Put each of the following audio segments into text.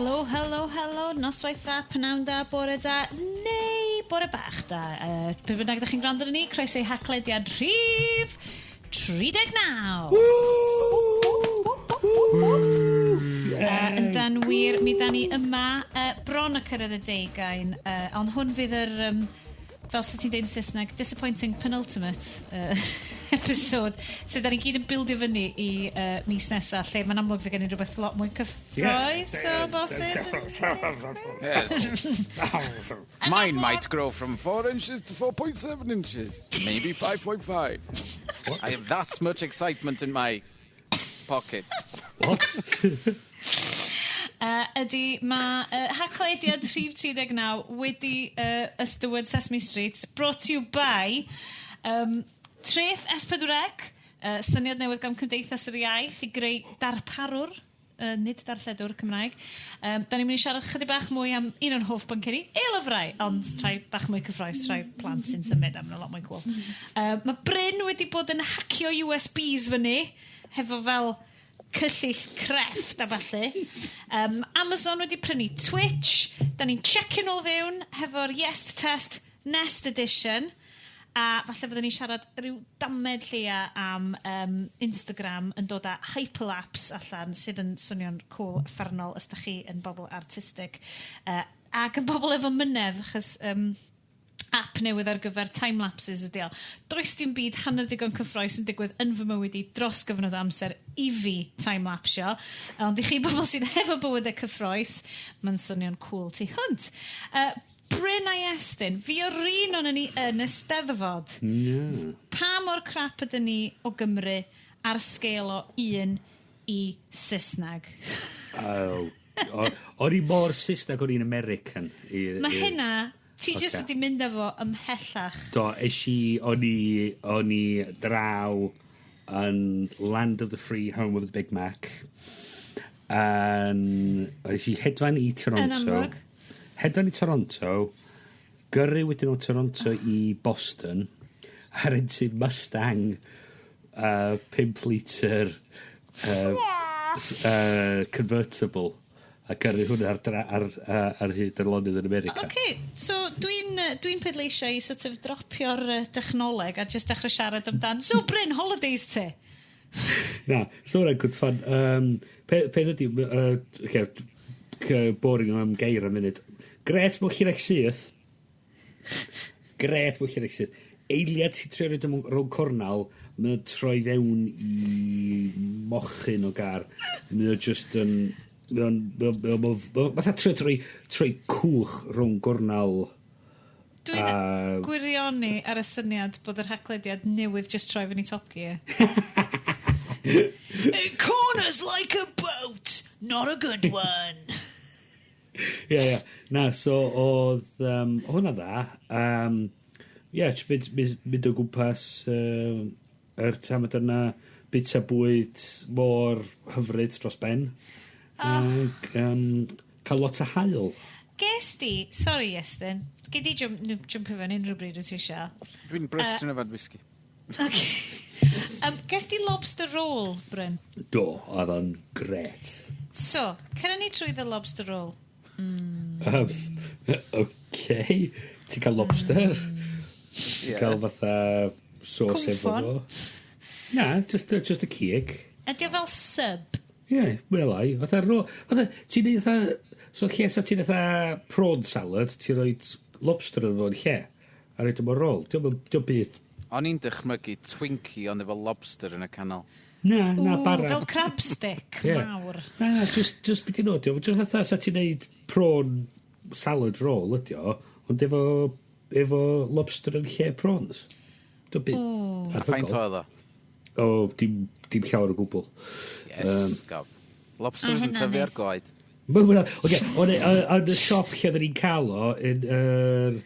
Helo, noswaith dda, pnawn da, bore da, neu bore bach da. Pe bynnag da chi'n gwrando ni, croeso i Haclediad rhif 39. Yndan wir, mi da ni yma bron y cyrraedd y deugain, ond hwn fydd yr, fel sy'n ti'n dweud yn Saesneg, disappointing penultimate episode, sydd da ni gyd yn bildio fyny i mis nesaf, lle mae'n amlwg fe gen i rhywbeth lot mwy cyffroes o bosib. Yes. Mine might grow from 4 inches to 4.7 inches, maybe 5.5. I have that much excitement in my pocket. What? Ydy, mae Haclediad rhif 39 wedi ystywyd Sesame Street, brought to you by Treth S4C, syniad newydd gan Cymdeithas yr Iaith i greu darparwr, nid darlledwr Cymraeg. Da ni'n mynd i siarad chydig bach mwy am un o'n hoff bynceri, e-lyfrau, ond rhai bach mwy cyffroes, rhai plant sy'n symud am yn lot mwy cool. Mae Bryn wedi bod yn hacio USBs fyny, hefo fel cyllill crefft a falle. Amazon wedi prynu Twitch, da ni'n checkio nhw fewn hefo'r Iest test Nest Edition, a falle fyddwn ni'n siarad rhyw damed lleia am Instagram yn dod â hyperlapse allan sydd yn swnio'n cool ffernol os da chi yn bobl artistig ac yn bobl efo mynedd achos app newydd ar gyfer timelapses ydi o. Does dim byd hanner digon cyffroes yn digwydd yn fy mywyd i dros gyfnod amser i fi timelapsio. Ond i chi bobl sydd hefo bywydau cyffroes, mae'n swnio'n cool tu hwnt. Bryn a Iestyn, fi o'r un o'n ni yn Eisteddfod. Yeah. Pa mor crap ydyn ni o Gymru ar sgêl o 1 i Saesneg? O'n i mor Saesneg o'n i'n American. Mae hynna... Ti jyst wedi mynd efo ymhellach. Do, o'n i draw yn Land of the Free, Home of the Big Mac. O'n i hedfan i Toronto. Yn amlwg. Hedfan i Toronto. Gyrru wedyn o Toronto i Boston. A rentyn Mustang 5 litre convertible. A gyrru hwnna ar hyd yr lonydd yn America. OK, so dwi'n pedleisio i sort of dropio'r dechnoleg a just dechrau siarad amdan. So, Bryn, holidays te? Na, so hwnna'n good fun. Peth ydy, boring am geir am munud. Gret mwch chi'n eich syth. Gret mwch chi'n eich syth. Eiliad sy'n trio rhaid rhwng cornal, mae'n troi fewn i mochyn o gar. Mae'n just yn... Mae'n troi cwch rhwng gornal. Dwi'n gwirioni ar y syniad bod yr Haclediad newydd just troi fyny Top Gear. Corners like a boat, not a good one. Ie. Na, so oedd hwnna dda. Mynd o gwmpas yr tamad yna bita bwyd mor hyfryd dros ben. Cael lot o hael. Ges di, sorry Iestyn, gei di jump i fewn unrhyw bryd wyt ti eisiau. Dwi'n brysyn o fad whisky. Ges di lobster roll, Bryn? Do, oedd o'n gret. So, cynna ni trwy the lobster roll? Ti'n cael lobster? Ti'n cael fatha sauce efo fo? Na, just a cig. Ydy o fel sub? Ie, mwyn lai. Fatha, ti'n neud fatha... So, lle sa ti'n fatha prawn salad, ti'n rhoi lobster yn fo'n lle, a rhaid o'n rôl. Diolch byd. O'n i'n dychmygu Twinkie ond efo lobster yn y canol. Na, bara. Fel crab stick, mawr. Na, just byd i'n odio. Just fatha sa ti'n neud prawn salad roll, ydi o, ond efo lobster yn lle prawns. Diolch byd. A faint o eddo? O, dim llawer o gwbl. Yes, gob. Lobsters yn tyfu ar goed. Ond y siop lle oedden ni'n cael o, dwi'n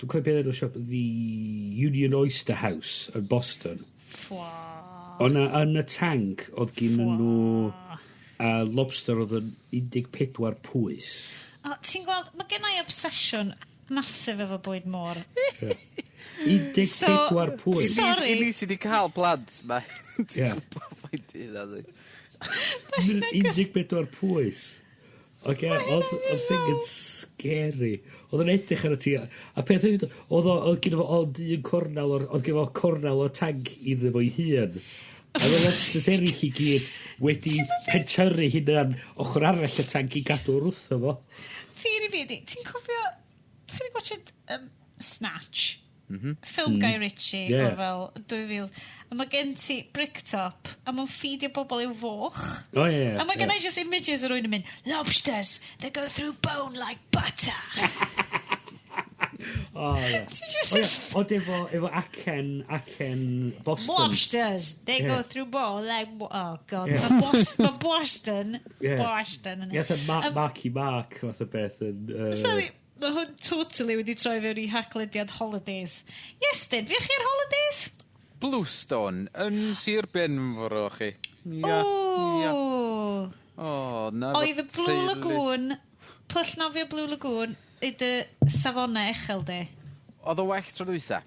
cofio beth o'r siop, the Union Oyster House yn Boston. Ond yn y tank, oedd gen nhw lobster oedd yn 14 pwys. Ti'n gweld, mae gen i obsesiwn masif efo bwyd môr. 14 pwys. Sorry. I ni sydd wedi cael plant, mae. Ti'n gwybod faint i hynna dweud. 14 pwys. oedd thing yn scary. Oedd yn edrych ar y ti. A peth oedd gyda fo un cornel, oedd gyda fo cornel o tank iddo fo'i hun. A oedd lobsters eraill i gyd wedi pentyrru hynna'n ochr arall y tank I gadw wrtho fo. Theori fi ydi, ti'n cofio, ti'n ei gwachod Snatch? Ffilm Guy Ritchie o fel 2000. A mae gen ti Bricktop a mae'n ffidio bobl i'w foch. A mae gen I just images o rwy'n yn mynd, lobsters, they go through bone like butter. Oedd efo acen Boston. Lobsters, they go through bone like... Oh, God. Mae Boston. Boston. Iaith Marky Mark, fath o beth yn... Sorry. Mae hwn totally wedi troi fewn I Haclediad holidays. Iestyn, fi chi ar holidays? Bluestone, yn Sir Ben fawr chi. Oedd y Blue Lagoon, pwll nofio Blue Lagoon, yd y safonau echel de? Oedd o well tro dwytha.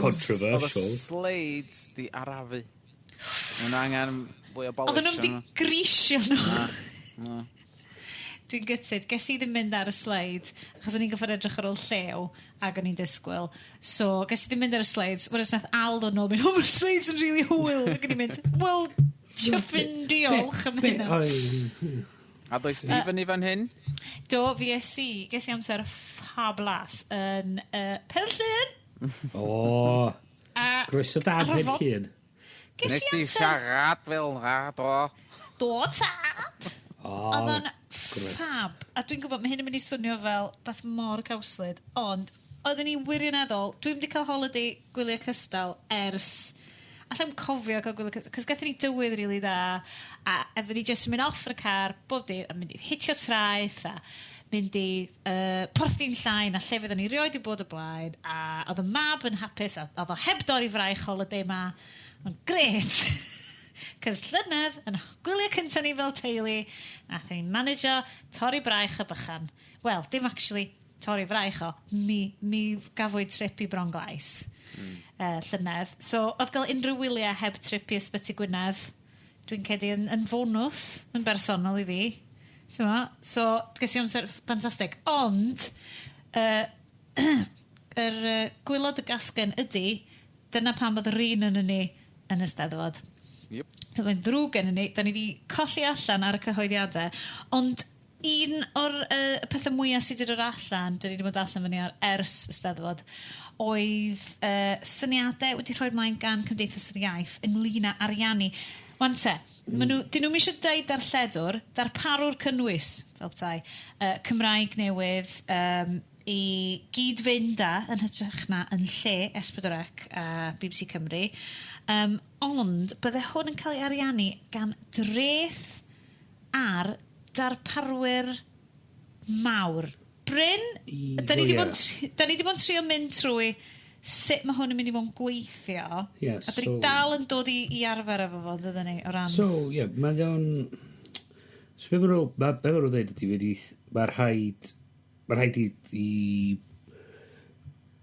Controversial. Oedd y slides di arafu. Mae'n angen fwy o polish. Oedd nhw'n di grisio nhw. Dwi'n gytid, ges I ddim mynd ar y sleid, achos o'n i'n gyffred edrych ar ôl llew, ac o'n i'n disgwyl. So, ges I ddim mynd ar y sleids, wrth nath Al o'n ôl mynd, mae'r sleids yn really hwyl. Ac o'n i'n mynd, wel, chuffin diolch am hynna. A ddoi Stephen I fan hyn? Do, ges I amser fablas yn Perllyn. Croeso da Perllyn. Nes di siarad fel na, do. Do, tad. Oedd o'n ffab. A dwi'n gwybod, mae hyn yn mynd I swnio fel beth mor cawslyd. Ond, oedden ni wirioneddol, dwi'n mynd I cael holiday gwyliau cystal ers... Allai'n cofio cael gwyliau cystal, cos gathon ni dywydd rili da, a efo ni jyst yn mynd off y car, bob di, a mynd I hitio traeth, a mynd I porthi'n llain, a llefydd o'n I rioed I bod o blaen, a oedd y mab yn hapus, a oedd o heb dorri fraich holiday ma. Ond gret! Cys llynedd, yn gwyliau cyntaf ni fel teulu, nath ni'n manager torri braich y bychan. Wel, dim actually torri fraich o, mi gafwyd trip I bron glais llynedd. So, oedd gael unrhyw wyliau heb trip I ysbyty Gwynedd, dwi'n cedi yn bonus, yn bersonol I fi. So, ges I amser ffantastig. Ond, gwylod y gasgen ydy, dyna pan bod yr un yn ni yn Eisteddfod. So, mae'n ddrwg yn ni, da ni wedi colli allan ar y cyhoeddiadau, ond un o'r pethau mwyaf sydd wedi dod allan, da ni wedi bod allan fyny ar ers Eisteddfod, oedd syniadau wedi rhoi'r mlaen gan Cymdeithas yr Iaith ynglyn â ariannu. Wan te, dyn nhw'n eisiau deud darlledwr, darparwr cynnwys, fel petai, Cymraeg newydd, I gyd fynd yn hytrach na yn lle S4C a BBC Cymru. Ond bydde hwn yn cael ei ariannu gan dreth ar darparwyr mawr. Bryn, da ni wedi bod yn trio mynd trwy sut mae hwn yn mynd I fod yn gweithio. A da ni dal yn dod I arfer efo fo, dydyn ni, o ran... Mae o'n... So, be maen nhw'n dweud ydy, mae'r rhaid I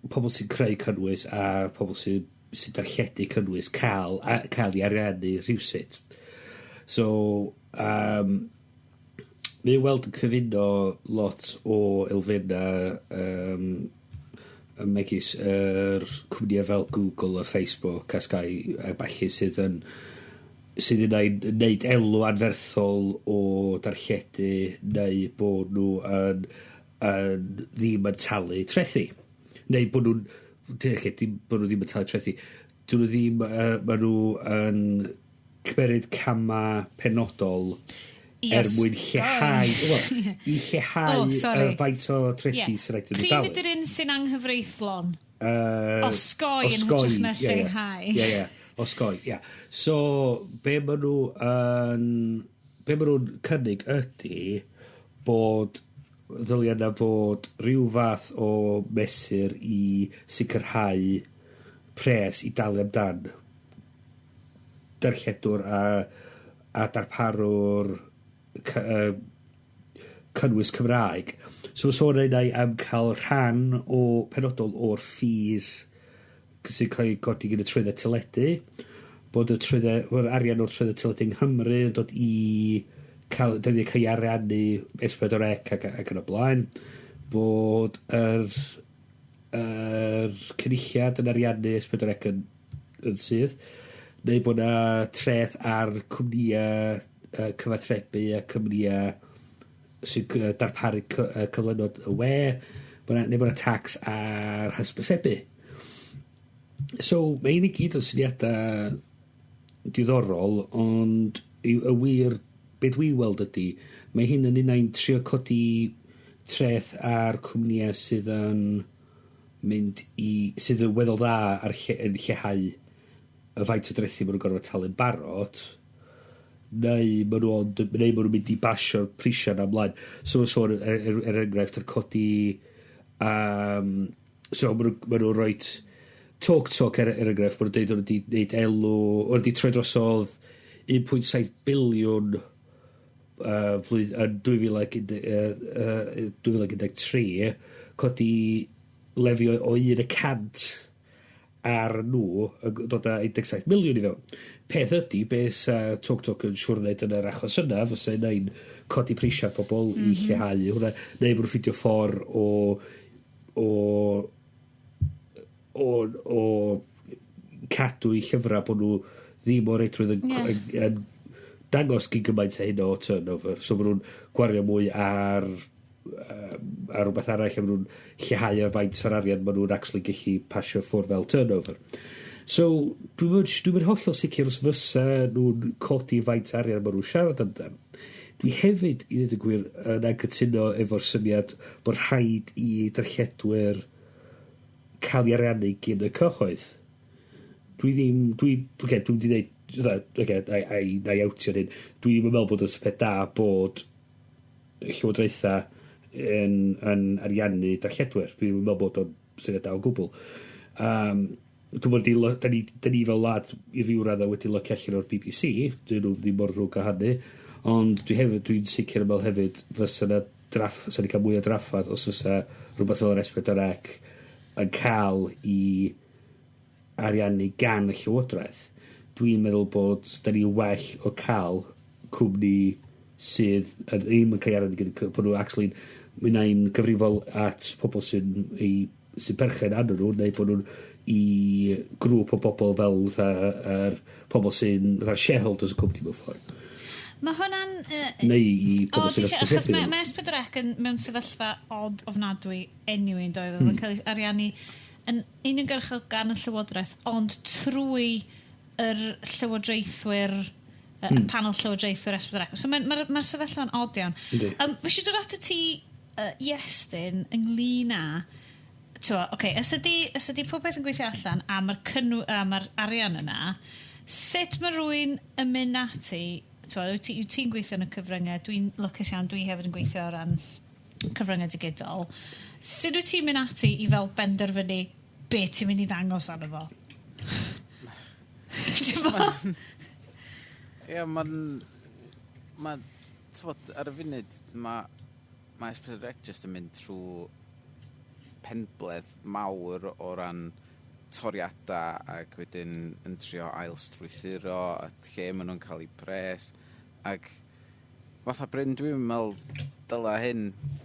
pobl sy'n creu cynnwys a pobl sy'n darlledu cynnwys cael I ariannu rhywsut. So, mae'n weld yn cyfuno lot o elfennau megis cwmnïau fel Google a Facebook a Sky a balli sydd yn neud elw anferthol o darlledu neu bod nhw yn ddim yn talu trethu. Neu bod nhw'n bod nhw ddim yn talu trethu. Dyn nhw ddim, maen nhw yn cymeryd cama penodol mwyn lleihau I lleihau faint o trethu sy'n rhaid yn dalu. Pryd ydy'r un sy'n anghyfreithlon? Osgoi yn hytrach na lleihau. Osgoi. So, be maen nhw'n cynnig ydy bod ddyliau na fod rhyw fath o mesur I sicrhau pres I dalu amdan darlledwr a darparwr cynnwys Cymraeg. So sôn yna am cael rhan o penodol o'r ffis sy'n cael ei godi gyda trwyddau teledu, bod yr arian o'r trwyddau teledu yng Nghymru yn dod I da ni cael ariannu S4C ac yn y blaen, bod yr cynulliad yn ariannu S4C yn sydd, neu bod yna treth ar cwmnïau cyfathrebu a cwmnïau sy'n darparu cyflenwad y we, neu bod yna tax ar hysbysebu. So, mae un i gyd yn syniadau diddorol, ond y wir, be dwi weld ydy, mae hyn yn unau'n trio codi treth ar cwmnïau sydd yn mynd sydd yn weddol dda yn lleihau y faint o drethu maen nhw'n gorfod talu'n barod, neu maen nhw'n mynd i basio'r prisiau na ymlaen. So, enghraifft ar codi so maen nhw'n rhoi talk er enghraifft, maen nhw'n dweud wedi gwneud elw, wedi troi drosodd 1.7 biliwn yn 2013, codi lefio o 1% ar nhw, dod â 17 miliwn i fewn. Peth ydy, beth talk yn siwr wneud yn yr achos yna, fysa yna'n codi prisiau pobl i lleihau hwnna, neu bod nhw'n ffidio ffordd o cadw i llyfrau bod nhw ddim o'r reidrwydd yn dangos gyn gymaint a hyn o turnover. So maen nhw'n gwario mwy ar rhywbeth arall, a maen nhw'n lleihau y faint o'r arian maen nhw'n actually gallu pasio ffwrdd fel turnover. So dwi'n hollol sicr os fysa nhw'n codi faint arian maen nhw'n siarad amdan. Dwi hefyd, i ddweud y gwir, yn anghytuno efo'r syniad bod rhaid i darlledwyr cael ei ariannu gyn y cyhoedd. Dwi'n wedi dweud, na i awtio hyn, dwi'n meddwl bod yn peth da bod llywodraethau yn ariannu darlledwyr. Dwi'n meddwl bod o'n syniad da o gwbl. Dwi'n meddwl, da ni fel lad i ryw radda wedi locio allan o'r BBC, dyn nhw ddim mor rhwg a hynny, ond dwi'n sicr yn meddwl hefyd fysa ni cael mwy o draffath os fysa rhywbeth fel yr S4C yn cael i ariannu gan y llywodraeth. Dwi'n meddwl bod da ni well o cael cwmni sydd ddim yn cael ariannu gan, bod nhw actually mynd i'n gyfrifol at pobl sy'n perchen anno nhw, neu bod nhw'n i grŵp o bobl fel yr pobl sy'n shareholders y cwmni mewn ffordd. Mae hwnna'n... neu i pobl sy'n ysbysebu. Achos mae S4C yn mewn sefyllfa od ofnadwy enw doedd yn cael ei ariannu yn uniongyrchol gan y llywodraeth, ond trwy yr llywodraethwyr, y panel llywodraethwyr S4C. So mae'r sefyllfa'n od iawn. Fy eisiau dod at y ti Iestyn ynglyn â, os ydy pob beth yn gweithio allan am yr arian yna, sut mae rhywun yn mynd ati, ti'n gweithio yn y cyfryngau, dwi'n lwcus iawn, dwi hefyd yn gweithio o ran cyfryngau digidol. Sut wyt ti'n mynd ati i fel benderfynu beth ti'n mynd i ddangos arno fo? Ie, ar y funud, mae S4C jyst yn mynd trwy penbledd mawr o ran toriadau ac wedyn yn trio ailstrwythuro a lle maen nhw'n cael eu pres ac fatha Bryn, dwi'n meddwl dyla hyn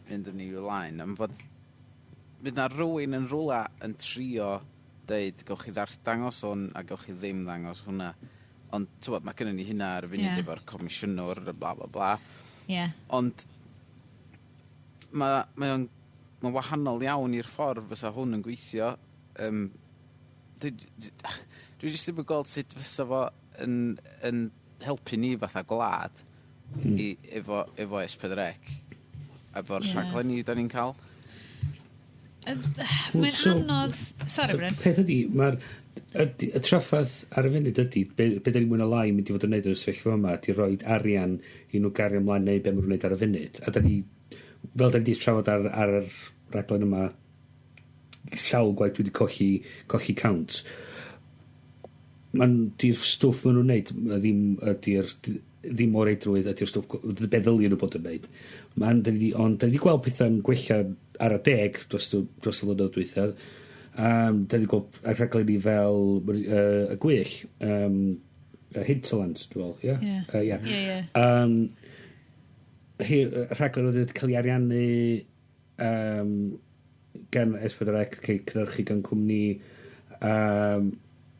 fynd yn ei ymlaen am fod fydd na rhywun yn rhywle yn trio dweud gawch chi dangos hwn a gawch chi ddim ddangos hwnna, ond mae gennym ni hynna ar y funud efo'r comisiynwr bla bla bla ond mae'n wahanol iawn i'r ffordd fysa hwn yn gweithio. Dwi jyst ddim yn gweld sut fysa fo yn helpu ni fatha gwlad efo S4C efo'r rhaglenni da ni'n cael. Mae'n anodd... Sorry, Bryn. Peth ydy, y traffaith ar y funud ydy, be da ni mwyn o lai mynd i fod yn neud yn y sefyllfa yma, di roi arian i nhw gario ymlaen neu be maen nhw'n neud ar y funud. A da ni, fel da ni di trafod ar y raglen yma, sawl gwaith dwi wedi colli count. Di'r stwff maen nhw'n neud ddim o'r eidrwydd ydy'r stwff beddylion nhw bod yn neud. Ond da ni wedi gweld pethau'n gwella ar y 10 dros y flynyddoedd dwytha. Da ni wedi gweld rhaglenni fel y gwyll, Hinterland, dwi'n meddwl, ie? rhaglen oedd cael ei ariannu gan S4C, cael cynhyrchu gan cwmni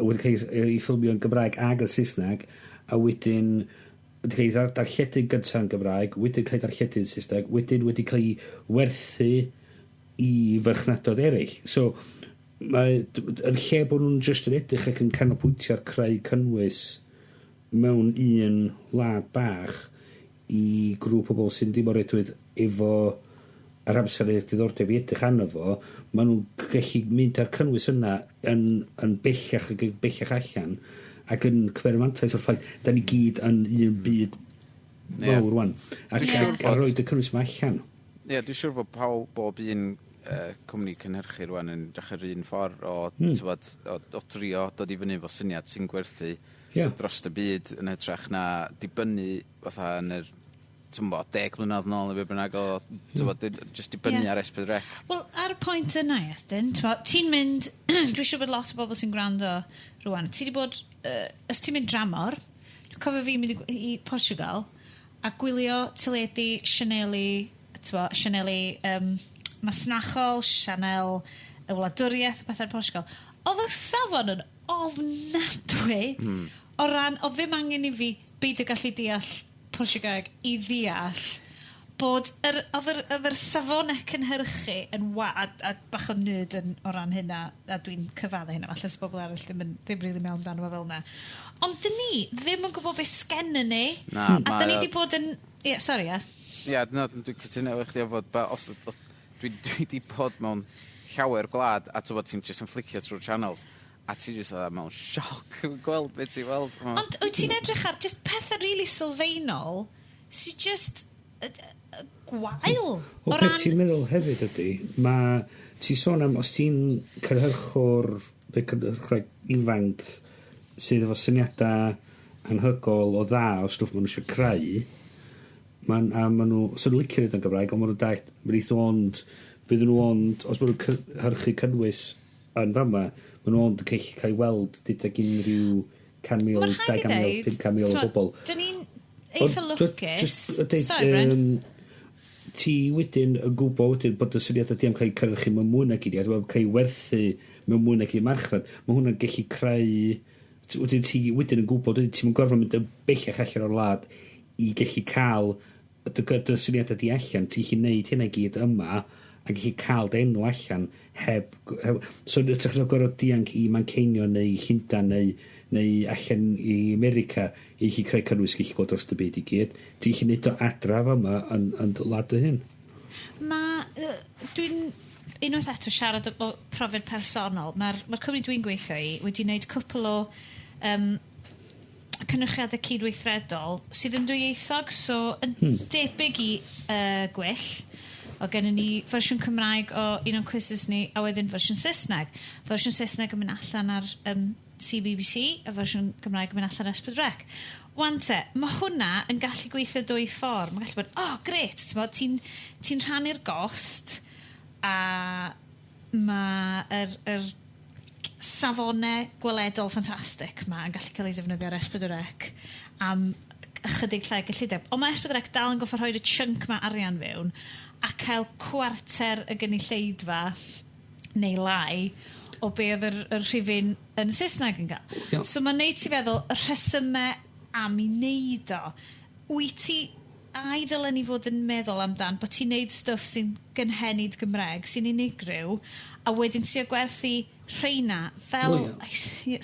wedi cael ei ffilmio yn Gymraeg ag yn Saesneg, a wedyn wedi cael ei darlledu'n gyntaf yn Gymraeg, wedyn cael ei darlledu'n Saesneg, wedyn wedi cael ei werthu i farchnadoedd eraill. So, yn lle bod nhw'n just yn edrych ac yn canolbwyntio ar creu cynnwys mewn un wlad bach i grŵp o bobl sy'n dim o redwydd efo yr amser i'r diddordeb i edrych arno fo, maen nhw'n gallu mynd ar cynnwys yna yn bellach ac yn bellach allan ac yn cymermantais o'r ffaith da ni gyd yn un byd mawr rwan ac roed y cynnwys yma allan. Dwi'n siŵr bod bob un cwmni cynhyrchu rwan yn edrych yr un ffordd o trio dod i fyny fo syniad sy'n gwerthu dros y byd yn hytrach na dibynnu fatha yn yr 10 mlynedd nôl neu be bynnag o just dibynnu ar S4C. Wel, ar y pwynt yna, Iestyn, ti'n mynd, dwi'n siŵr bod lot o bobl sy'n gwrando rwan, ti wedi bod, os ti'n mynd dramor, cofio fi mynd i Portugal, a gwylio teledu Chaneli masnachol, Chanel y wladwriaeth, beth ar Portugal. Oedd y safon yn ofnadwy o ran, o ddim angen i fi beidio gallu deall Portugaeg i ddeall bod oedd yr safonau cynhyrchu yn a bach o nerd o ran hynna, a dwi'n cyfadda hynna, falle sy'n bobl arall ddim rili mewn dan o fel yna. Ond dyn ni ddim yn gwybod beth sgennyn ni, a dyn ni wedi bod yn... Sorry, dwi'n cytuno efo chdi o fod, dwi wedi bod mewn llawer gwlad, a ti'n just yn flicio trwy'r channels, a ti jyst oedd mewn sioc yn gweld beth ti'n weld. Ond wyt ti'n edrych ar just pethau really sylfaenol sy'n just gwael. O beth ti'n meddwl hefyd ydy, ti'n sôn am, os ti'n cynhyrchwr ifanc sydd efo syniadau anhygol o dda o stwff maen nhw eisiau creu, maen nhw, sy'n nhw'n licio yn Gymraeg, ond maen nhw'n dalt, fydd nhw ond, os maen nhw'n cynhyrchu cynnwys yn fama, maen nhw'n gallu cael weld dydag unrhyw 100,000, 200,000, 500,000 o bobl. Dyn ni'n eitha lwcus. Sorry, Bryn. Ti wedyn yn gwybod wedyn bod y syniad ydy am cael cynhyrchu mewn mwy nag iriad, cael ei werthu mewn mwy nag i marchnad. Mae hwnna'n gallu creu... Wedyn ti wedyn yn gwybod, ti'n gorfod mynd yn bellach allan o'r wlad i gallu cael dy syniad ydy allan, ti'n gallu neud hynna gyd yma a gallu cael dy enw allan heb so ydych chi'n gorfod dianc i Manceinion neu Llundain neu allan i America i chi creu cynnwys gallu bod dros y byd i gyd. Ti'n gallu neud o adraf yma yn wlad y hyn. Dwi'n unwaith eto siarad o profiad personol. Mae'r cwmni dwi'n gweithio i wedi wneud cwpl o cynrychiadau cydweithredol sydd yn dwyieithog, so yn debyg i gwyll. O gennym ni fersiwn Cymraeg o un o'n quizzes ni, a wedyn fersiwn Saesneg. Fersiwn Saesneg yn mynd allan ar CBBC, a fersiwn Cymraeg yn mynd allan ar S4C. Wan te, mae hwnna yn gallu gweithio dwy ffordd. Mae'n gallu bod, gret, ti'n rhannu'r gost, a mae yr safonau gweledol ffantastig ma yn gallu cael ei ddefnyddio ar S4C am ychydig lle gyllideb. Ond mae S4C dal yn goffa rhoi'r chunk ma arian fewn, a cael cwarter y gynulleidfa neu lai o be oedd yr rhifyn yn Saesneg yn cael. Yeah. So mae'n neud ti feddwl y rhesymau am i neud o. Wyt ti i ddylen ni fod yn meddwl amdan bod ti'n neud stwff sy'n gynhenid Gymraeg, sy'n unigryw, a wedyn ti'n gwerthu rheina fel...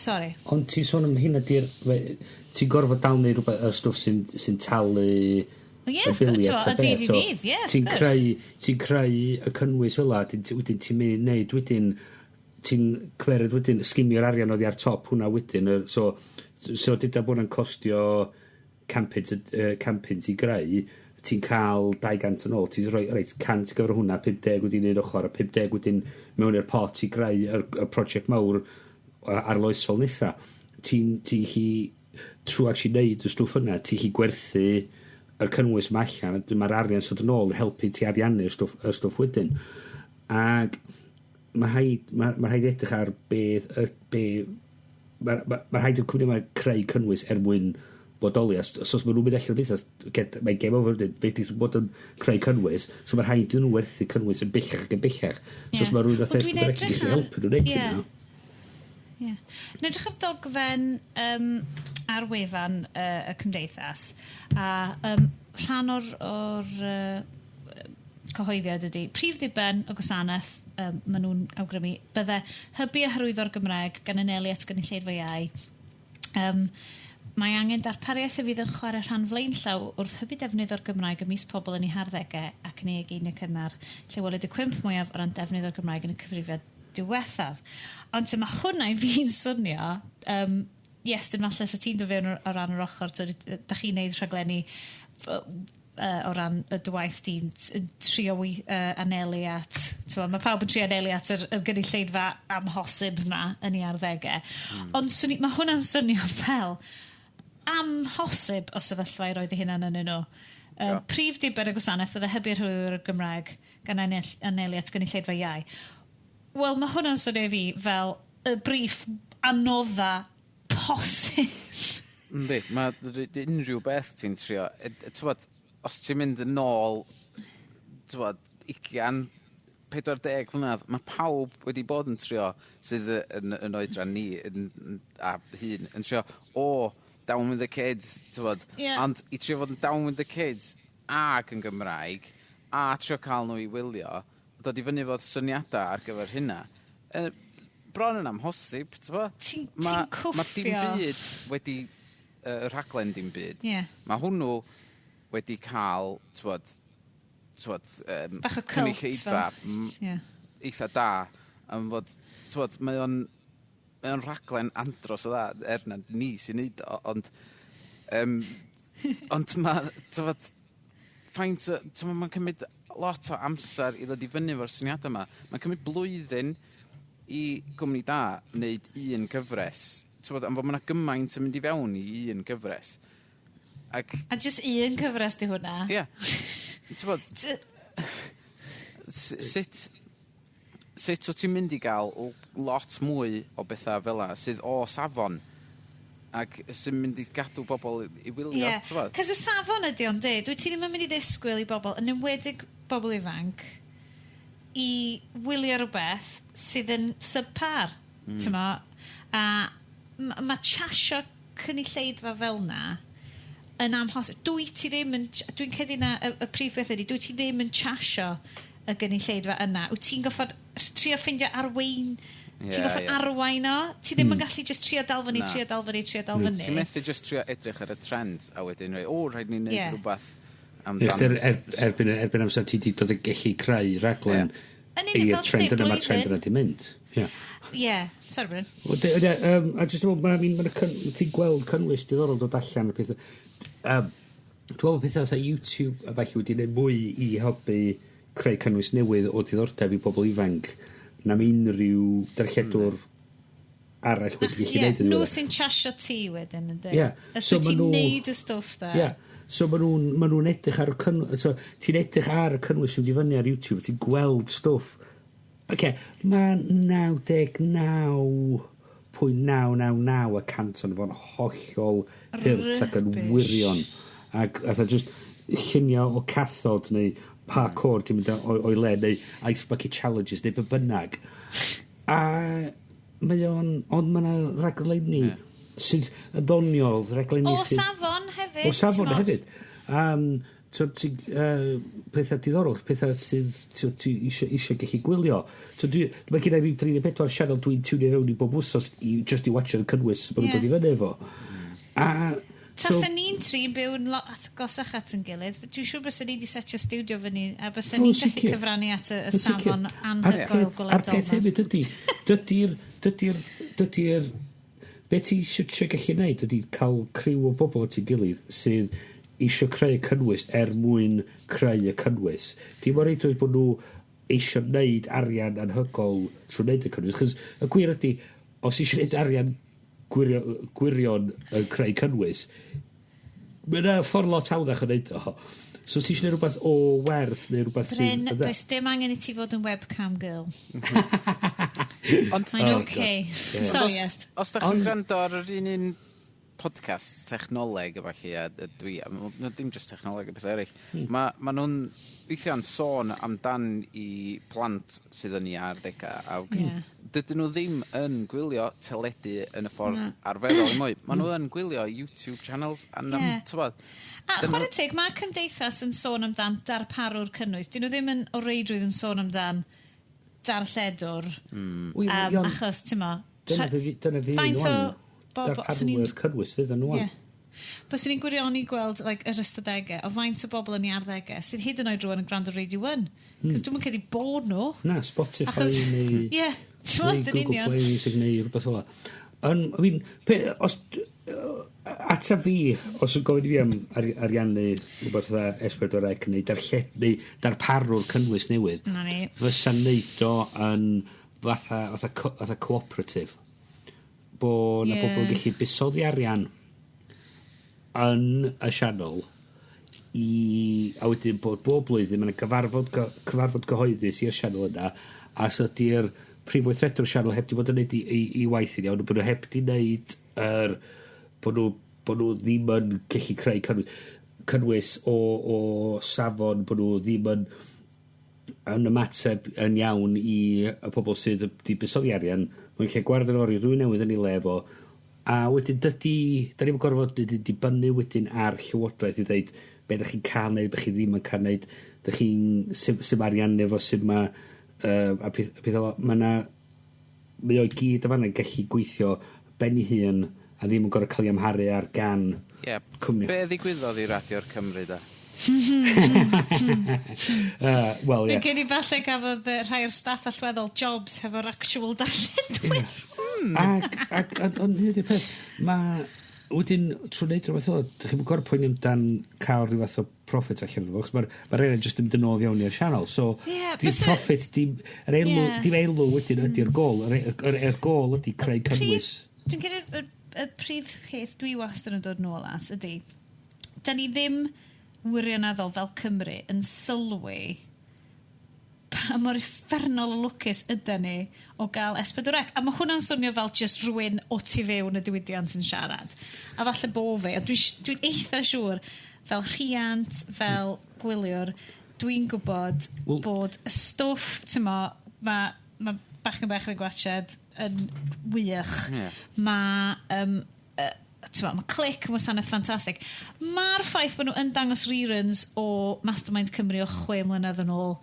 Sorry. Ond ti'n sôn am hynna ti'n gorfod dal neu rhywbeth y stwff sy'n talu... Ti'n creu y cynnwys fel la, wedyn ti'n neud wedyn, ti'n cwered wedyn, sgimio'r arian oddi ar top hwnna wedyn, so dyda bod hwnna'n costio campins i greu, ti'n cael 200 yn ôl, ti'n rhoi 100 gyfer hwnna, 50 wedyn i'r ochr, a 50 wedyn mewn i'r pot i greu y prosiect mawr arloesol nesa. Ti'n hi, trwy actually neud y stwff yna, ti'n hi gwerthu yr cynnwys yma allan, mae'r arian sydd yn ôl helpu ti ariannu y stwff wedyn. Ac mae rhaid edrych ar mae'r rhaid i'r cwmni yma creu cynnwys mwyn bodoli. So os maen nhw'n mynd allan o busnes, mae'n game over, fe di bod yn creu cynnwys, so mae'r rhaid yn nhw werthu cynnwys yn bellach ac yn bellach. So os mae rhywun o thres bod yn helpu nhw'n neud hynny. Yn edrych ar dogfen ar wefan y Cymdeithas, a rhan o'r cyhoeddiad ydy, prif ddiben y gwasanaeth maen nhw'n awgrymu, bydde hybu a hyrwyddo'r Gymraeg gan anelu at gynulleidfa iau. Mae angen darpariaeth y fydd yn chwarae rhan flaenllaw wrth hybu defnydd o'r Gymraeg ymys pobl yn ei harddegau ac yn ei egin y cynnar, lle weled y cwymp mwyaf o ran defnydd o'r Gymraeg yn y cyfrifiad diwethaf. Ond mae hwnna i fi'n swnio, Iestyn falle sa ti'n dod fewn o ran yr ochr, da chi'n neud rhaglenni o ran y dywaith di'n trio anelu at, mae pawb yn trio anelu at yr gynulleidfa amhosib yna yn ei arddegau. Ond mae hwnna'n swnio fel amhosib o sefyllfa i roed eu hunan yn nhw. Prif diben y gwasanaeth fydde hybu'r hwyr y Gymraeg gan anelu at gynulleidfa iau. Wel, mae hwnna'n swnio i fi fel y briff anodda posib. Ynddi, mae unrhyw beth ti'n trio. Os ti'n mynd yn ôl 20, 40 mlynedd, mae pawb wedi bod yn trio sydd yn oedran ni a hun yn trio, down with the kids, ond i trio fod yn down with the kids ac yn Gymraeg a trio cael nhw i wylio, dod i fyny fod syniadau ar gyfer hynna. Bron yn amhosib, ti'n cwffio. Mae dim byd wedi, y rhaglen dim byd. Mae hwnnw wedi cael, bach o cult eitha da, am fod, mae o'n rhaglen andros o dda, ni sy'n neud o, ond mae'n cymryd lot o amser i ddod i fyny fo'r syniadau yma. Mae'n cymryd blwyddyn i gwmni da wneud un gyfres, am fod mae'na gymaint yn mynd i fewn i un gyfres. A just un cyfres di hwnna? Ie. Sut o ti'n mynd i gael lot mwy o bethau fel yna sydd o safon ac sy'n mynd i gadw bobl i wylio? Cos y safon ydi ond dwi ti ddim yn mynd i ddisgwyl i bobl, yn enwedig bobl ifanc, i wylio rhywbeth sydd yn subpar. A mae chasio cynulleidfa fel yna yn amhosib. Dwi'n cedi na y prif beth ydy, dwi ti ddim yn chasio y gynulleidfa yna. Wyt ti'n goffod trio ffindio arwain, ti'n goffod arwain o, ti ddim yn gallu just trio dal fyny. Ti'n methu just trio edrych ar y trend a wedyn rhaid ni'n neud rhywbeth amdano. Erbyn amser ti wedi dod yn gallu creu raglen i'r trend yna, mae'r trend yna di mynd. Sorry Bryn. A just ti'n gweld cynnwys diddorol dod allan y pethau. Dwi'n meddwl pethau sa YouTube a falle wedi gwneud mwy i helpu creu cynnwys newydd o diddordeb i bobl ifanc nam unrhyw darlledwr arall wedi gallu gwneud yn nhw sy'n chasio ti wedyn yn dweud. So ti'n neud y stwff da. So maen nhw'n edrych ar y cynnwys, ti'n edrych ar y cynnwys sy'n wedi fyny ar YouTube, ti'n gweld stwff. Mae 99.999 y cant o'n fo'n hollol hirt ac yn wirion. Ac just llunio o cathod neu parkour ti'n mynd o'i le, neu ice bucket challenges, neu bynnag. A mae ond mae'na raglenni sydd yn ddoniol, raglenni sydd... O safon hefyd. Pethau diddorol, pethau sydd ti eisiau gallu gwylio. Mae gen i ryw 3 neu 4 sianel dwi'n tiwnio fewn i bob wsos just i watcho'r cynnwys bod nhw'n dod i fyny efo. Tasa ni'n tri'n byw yn gosach at yn gilydd, dwi'n siŵr bys ni wedi setio studio fyny, a bys ni'n gallu cyfrannu at y safon anhygoel gwledol. A'r peth hefyd dydy'r be ti eisiau gallu gwneud ydy cael criw o bobl at ei gilydd sydd eisiau creu cynnwys mwyn creu y cynnwys. Dim ond reid oedd bod nhw eisiau gwneud arian anhygol trwy wneud y cynnwys. Chos y gwir ydy, os eisiau gwneud arian gwirion yn creu cynnwys, mae'n ffordd lot hawddach yn neud o. So ti eisiau gwneud rhywbeth o werth neu rhywbeth sy'n... Bryn, does dim angen i ti fod yn webcam girl. Ond mae'n oce. Sorry, Iest. Os da chi'n gwrando ar yr un podcast technoleg efo chi, a dim just technoleg a beth eraill. Ma nhw'n weithiau'n sôn amdan I plant sydd yn I ar ddegau. Dydyn nhw ddim yn gwylio teledu yn y ffordd arferol mwy. Ma nhw yn gwylio YouTube channels. A chwarae teg, mae Cymdeithas yn sôn amdan darparwr cynnwys. Dyn nhw ddim yn o reidrwydd yn sôn amdan darlledwr. Achos, ti'n ma... Dyna fi darparwyr cynnwys fydd yn nhw. Bys ni'n gwirioni gweld yr ystadegau o faint o bobl yn ei arddegau sydd hyd yn oed rwan yn gwrando Radio 1. Cos dwi'n credu bod nhw. Na, Spotify neu... Google Play Music neu rhywbeth ola. Ata fi, os yn gofyn I fi am ariannu rhywbeth ola S4C neu darparwr cynnwys newydd, fysa'n neud o yn fatha cooperative. Bo na bobl yn gallu busoddi arian yn y sianel a wedyn bod bob blwyddyn mae'n cyfarfod gyhoeddus i'r sianel yna a so ydy'r prif weithredwr sianel heb di bod yn neud I waith yn iawn, bod nhw heb di neud bod nhw ddim yn gallu creu cynnwys o safon, bod nhw ddim yn ymateb yn iawn I y pobl sydd wedi busoddi arian. Mae'n lle gwared yn ori rhywun newydd yn ei lefo. A wedyn da ni'n gorfod dibynnu wedyn ar llywodraeth I ddeud be da chi'n cael neud, be chi ddim yn cael neud, da chi'n sy'n arian efo sy'n ma a peth o mae o'i gyd o fanna'n gallu gweithio ben I hun a ddim yn gorfod cael ei amharu ar gan cwmni. Be ddigwyddodd I Radio'r Cymru da? Fi'n gen I falle gafodd rhai o'r staff allweddol jobs hefo'r actual darlledwyr. Ond hyn ydy'r peth, mae wedyn trwy wneud rhywbeth o, da chi'n gwybod poeni amdan cael rhywbeth o profit allan o'n fo, mae'r rhaid jyst yn dynol fewn i'r sianel, so dim profit, dim elw wedyn ydy'r gol, yr gol ydy creu cynnwys. Dwi'n gen y prif peth dwi wastad yn dod nôl at ydy, da ni ddim wirioneddol fel Cymru yn sylwi pa mor effernol o lwcus ydyn ni o gael S4C. A mae hwnna'n swnio fel just rhywun o tu fewn y diwydiant yn siarad. A falle bo fe. A dwi'n eitha siŵr fel rhiant, fel gwyliwr, dwi'n gwybod bod y stwff, mae bach yn gwachod yn wych. Mae clic yn wasanaeth ffantastig. Mae'r ffaith bod nhw yn dangos reruns o Mastermind Cymru o 6 mlynedd yn ôl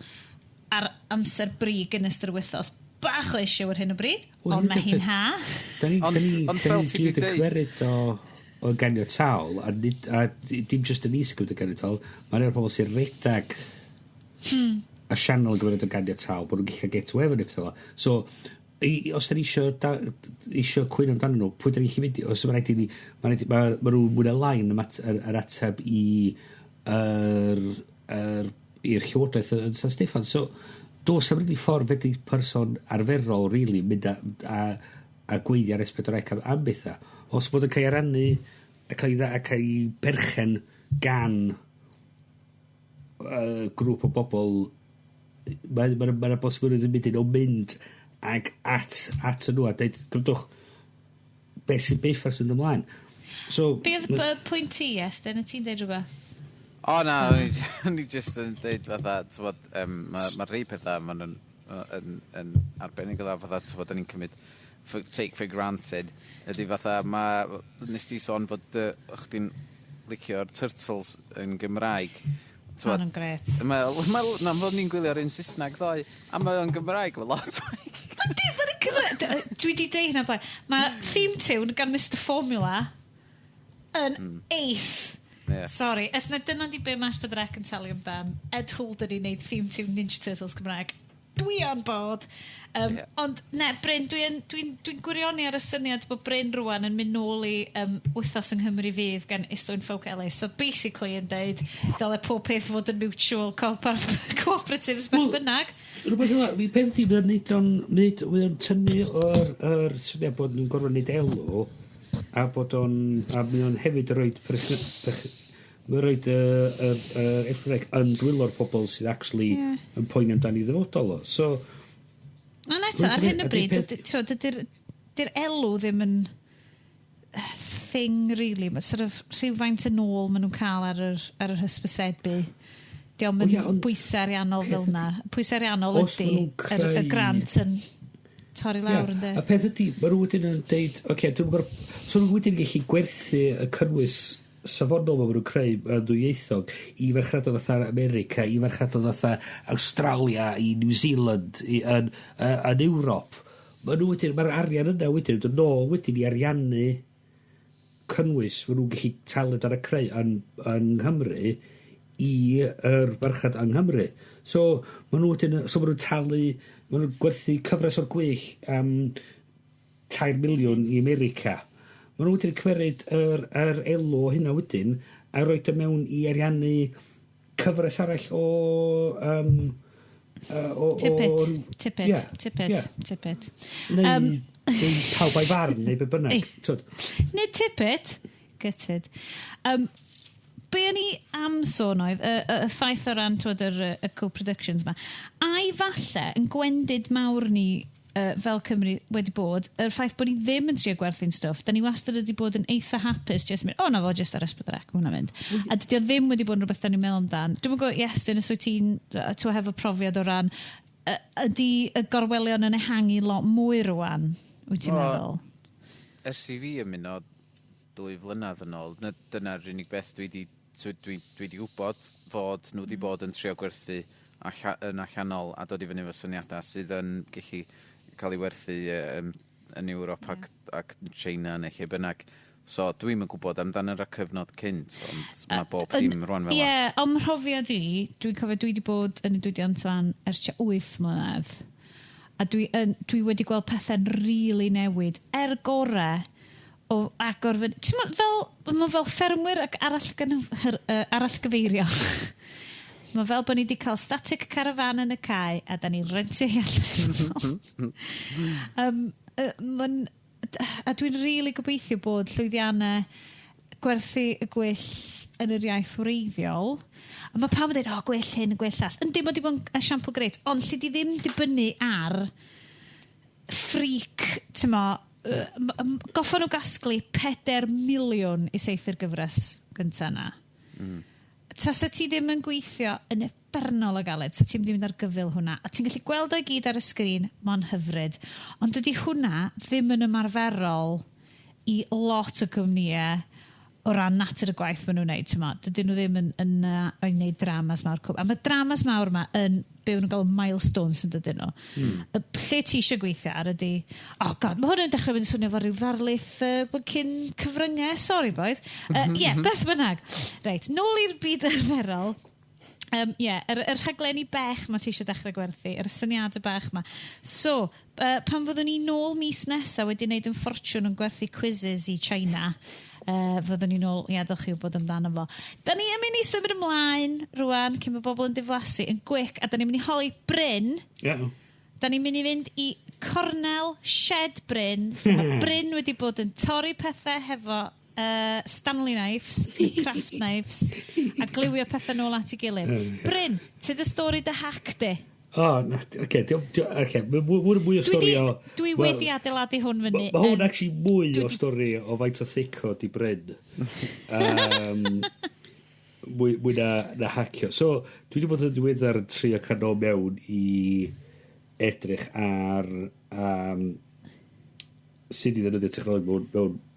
ar amser brig yn ystod y wythnos bach o issue ar hyn o bryd, ond mae hi'n ha. Da ni gyd yn gwerid o ganio tal, a dim just yn sy'n gwybod o ganio tal, mae'n pobl sy'n redag y sianel yn gwerid o ganio tal, bod nhw'n gallu get away efo neu. So, os da ni eisiau cwyn amdano nhw, pwy da ni'n mynd, os mae'n rhaid I ni, mae nhw'n mwyn y lain yr ateb i'r llywodraeth yn San Steffan. So, dos am rydyn ffordd fedri person arferol, really, mynd a gweithio ar S4C am bethau. Os bod yn cael ei rannu a cael ei berchen gan grŵp o bobl, mae'n bosibl yn mynd ag at nhw a dweud, gwrdwch, beth sy'n byff ar sy'n ymlaen. Be oedd y pwynt ti, Iestyn? Ti'n dweud rhywbeth? O na, o'n I just yn dweud fatha, mae rhai pethau ma'n yn arbennig o dda fatha, da ni'n cymryd take for granted, ydy fatha, nes ti sôn fod chdi'n licio'r turtles yn Gymraeg. Ma'n gret. Na, fod ni'n gwylio'r un Saesneg ddoe, a mae'n Gymraeg, mae lot o... Dwi wedi deud hynna blaen. Mae theme tune gan Mr Formula yn ace. Sorry, dyna di be mae S4C yn talu amdan. Ed Holden I wneud theme tune Ninja Turtles Cymraeg. Dwi on board. Ond, Bryn, dwi'n gwirioni ar y syniad bod Bryn rwan yn mynd nôl I wythnos yng Nghymru fydd gan Istwyn Folk Ellis. So, basically, yn deud, dyle pob peth fod yn mutual cooperatives beth bynnag. Rwy'n meddwl, mi pen di yn tynnu o'r syniad bod nhw'n gorfod wneud elw, a bod o'n hefyd yn rhoid mae'n rhoid S4C yn dwylo'r pobl sydd actually yn poeni amdani ddyfodol o. So, ond eto, ar hyn o bryd, dydy'r elw ddim yn thing, really. Mae sort of rhywfaint yn ôl maen nhw'n cael ar yr hysbysebu. Diolch yn bwysau ariannol fel yna. Pwysau ariannol ydy y grant yn torri lawr yn de. A peth ydy, mae rhywun wedyn yn deud, so rhywun wedyn yn gallu gwerthu y cynnwys safonol mae nhw'n creu yn ddwyieithog i farchnadoedd fatha America, i farchnadoedd fatha Australia, i New Zealand, yn Ewrop. Mae'r arian yna wedyn, yn ôl wedyn i ariannu cynnwys mae nhw'n gallu talu ar y creu yn Nghymru i'r farchnad yng Nghymru. So, mae nhw'n talu, mae nhw'n gwerthu cyfres o'r gwych am 2 miliwn i America. Mae nhw wedyn cymeryd yr elw hynna wedyn a roed y mewn i ariannu cyfres arall o... Tippet. Neu pawb a'i farn, neu be bynnag. Neu tippet. Gytid. Be o'n i am sôn oedd, y ffaith o ran y co-productions ma. A'i falle yn gwendid mawr ni fel Cymru wedi bod, yr ffaith bod ni ddim yn trio gwerthu'n stwff, da ni wastad wedi bod yn eitha hapus, na fo, just ar ysbrydrec, mae hwnna mynd. A dydy o ddim wedi bod yn rhywbeth da ni'n meddwl amdan. Dwi'n gwybod, Iestyn, os wyt ti'n hefo profiad o ran, ydy y gorwelion yn ehangu lot mwy rwan, wyt ti'n meddwl? Ers i fi ymuno 2 flynedd yn ôl, dyna'r unig beth dwi wedi gwybod fod nhw wedi bod yn trio gwerthu yn allanol a dod i fyny efo syniadau sydd yn gallu cael ei werthu yn Ewrop ac China neu lle bynnag. So, dwi'n yn gwybod amdano yr cyfnod cynt, ond mae bob dim rwan fel yna. Ie, ond mhrofiad dwi'n cofio dwi wedi bod yn y diwydiant fan ers 8 mlynedd. A dwi wedi gweld pethau'n rili newid. Gorau o agor fy... Mae fel ffermwyr ac arallgyfeirio. Mae fel bod ni wedi cael static caravan yn y cae a da ni rentio hi allan. A dwi'n rili gobeithio bod llwyddiannau gwerthu y gwyll yn yr iaith wreiddiol. A mae pawb yn dweud, gwyll hyn, gwyll all. Yndi, mae wedi bod yn esiampl greit, ond lle di ddim dibynnu ar ffric, goffon nhw gasglu 4 miliwn i seithio'r gyfres gyntaf yna. Tasa ti ddim yn gweithio yn effernol o galed, sa ti'n mynd ar gyfil hwnna, a ti'n gallu gweld o'i gyd ar y sgrin, mae'n hyfryd. Ond dydy hwnna ddim yn ymarferol i lot o gwmnïau o ran natur y gwaith maen nhw'n wneud. Dydyn nhw ddim yn wneud dramas mawr. A mae dramas mawr yma yn byw nhw'n gael milestones yn dydyn nhw. Lle ti eisiau gweithio ar ydy, god, mae hwn yn dechrau fynd yn swnio fo ryw ddarlith cyn cyfryngau, sorry boys. Beth bynnag. Reit, nôl i'r byd arferol. Yr rhaglenni bech mae ti eisiau dechrau gwerthu, yr syniadau bech ma. So, pan fyddwn ni nôl mis nesaf wedi wneud yn ffortiwn yn gwerthu quizzes i China, fyddwn ni nôl, dylch chi wybod amdano fo. Da ni yn mynd i symud ymlaen rwan, cyn mae bobl yn diflasu, yn gwic, a da ni'n mynd i holi Bryn. Da ni'n mynd i fynd i cornel shed Bryn. Mae Bryn wedi bod yn torri pethau hefo Stanley knives, craft knives, a glywio pethau nôl at ei gilydd. Bryn, ti dy stori dy hac di? Mwy o stori o... Dwi wedi adeiladu hwn fyny. Mae hwn actually mwy o stori o faint o thico di Bryn. Mwy na hacio. So, dwi wedi bod yn diweddar yn trio canol mewn i edrych ar sydd i ddefnyddio technoleg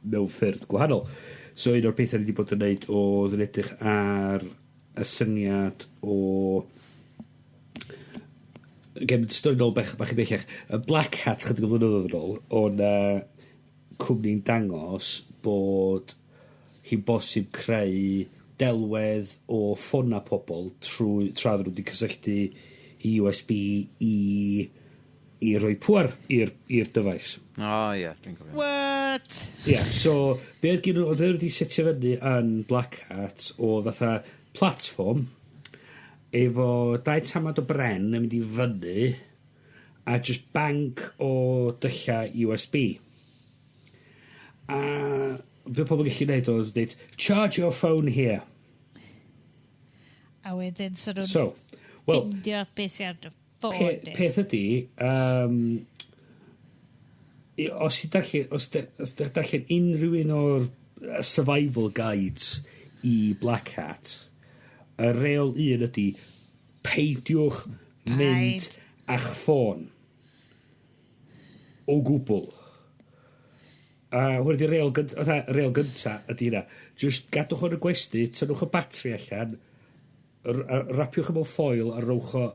mewn ffyrdd gwahanol. So, un o'r pethau ni wedi bod yn neud oedd yn edrych ar y syniad o... Gen stori nôl bach i bellach. Y Black Hat chydig o flynyddoedd yn ôl, o'n cwmni'n dangos bod hi'n bosib creu delwedd o ffona pobl tra nhw wedi cysylltu i USB i roi pŵer i'r dyfais. Dwi'n gofio. What? So, be oedd gen nhw, oedd wedi setio fyny yn Black Hat o fatha platform efo 2 tamad o bren yn mynd i fyny a just bank o dyllau USB. A be pobl gallu gwneud oedd dweud, charge your phone here. A wedyn indio beth sy'n ar dy ffôn. Peth ydy, os ydych darllen unrhyw un o'r survival guides i Black Hat, y reol un ydy peidiwch mynd a'ch ffôn o gwbl. A hwn ydy'r reol gynta ydy hynna. Just gadwch o'n y gwesti, tynwch y batri allan, rapiwch mewn ffoil a rowch o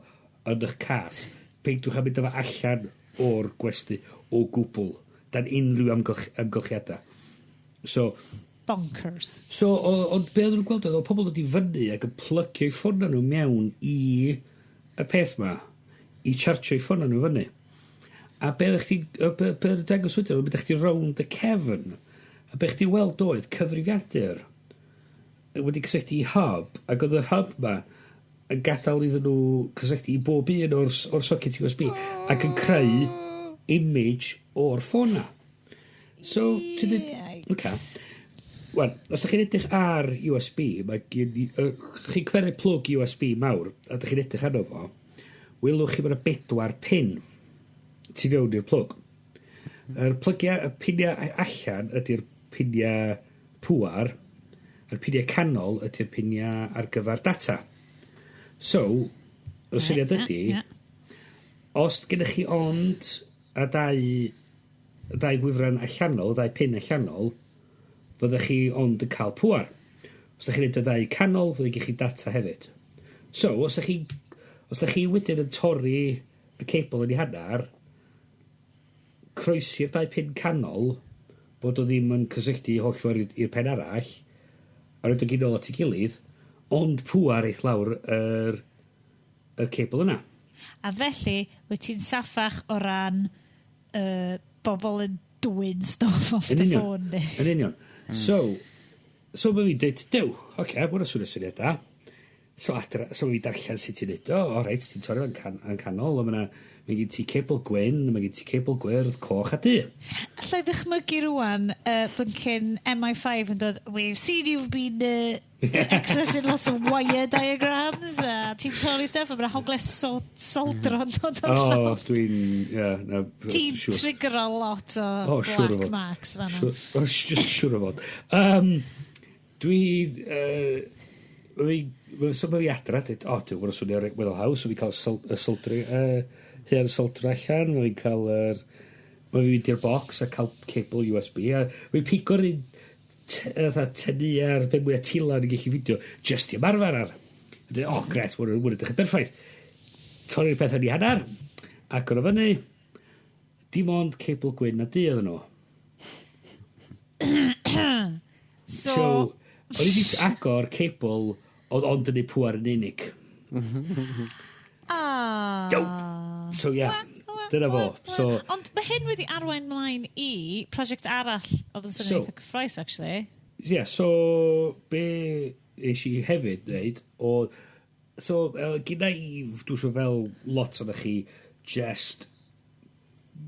yn eich cas. Peidiwch a mynd efo allan o'r gwesti o gwbl. Dan unrhyw amgylchiadau. So, bonkers. So, ond be oedden nhw'n gweld oedd, o pobl dod i fyny ac yn plygio i ffona nhw mewn i y peth ma, i chargio i ffona nhw fyny. A be oedden dangos wedyn, oedd ydych chi round y cefn, a be chdi weld oedd cyfrifiadur wedi cysylltu i hub, ac oedd y hub ma yn gadael iddyn nhw cysylltu i bob un o'r socket USB, ac yn creu image o'r ffona. So, ti dweud, okay. Wel, os ydych chi'n edrych ar USB, chi'n cweru plwg USB mawr, a ydych chi'n edrych arno fo, wylwch chi bod y 4 pin tu fewn i'r plwg. Y piniau allan ydy'r piniau pŵar, a'r piniau canol ydy'r piniau ar gyfer data. So, y syniad ydy, os gennych chi ond a dau gwifran allanol, dau pin allanol, fyddech chi ond yn cael pŵar. Os ydych chi'n neud y ddau canol, fyddech chi data hefyd. So, os ydych chi wedyn yn torri y cable yn ei hannar, croesi'r dau pin canol, bod o ddim yn cysylltu holl ffordd i'r pen arall, a roed o gyn ôl at ei gilydd, ond pŵar eich lawr yr cable yna. A felly, wyt ti'n saffach o ran bobl yn dwy'n stoff off the phone. Yn union. So mae fi'n dweud, dew, oce, mwyn o swn y syniad da. So fi darllen sut ti'n neud o, reit, ti'n torri yn canol, a mae gen ti cable gwyn, mae gen ti cable gwyrdd, coch a du. Allai ddychmygu rwan, byncyn MI5 yn dod, we've seen you've been accessing lots of wire diagrams, ti'n torri stuff, a mae'n hogles soldro yn dod o'r llaw. Ti'n trigger a lot o black marks fanna. Just siwr o fod. So mae fi adra, dweud, dwi'n gwybod swnio weddol haws, so fi cael y soldri, hyn soldri allan, mae fi'n cael mae fi fynd i'r box a cael cable USB, a mae'n pigo'r un tynnu ar ben mwy a tila yn gallu fideo, just i ymarfer ar. Gret, mwyn edrych yn berffaith. Torri'r peth yn ei hannar, ac o'n o fyny, dim ond cable gwyn a du oedd nhw. So o'n i wedi agor cable ond yn ei pŵar yn unig. So, dyna fo. Ond mae hyn wedi arwain mlaen i prosiect arall oedd yn syniad eitha cyffroes, actually. So, be eisiau i hefyd wneud, gyda i, dwi'n siŵr fel lot o'na chi, just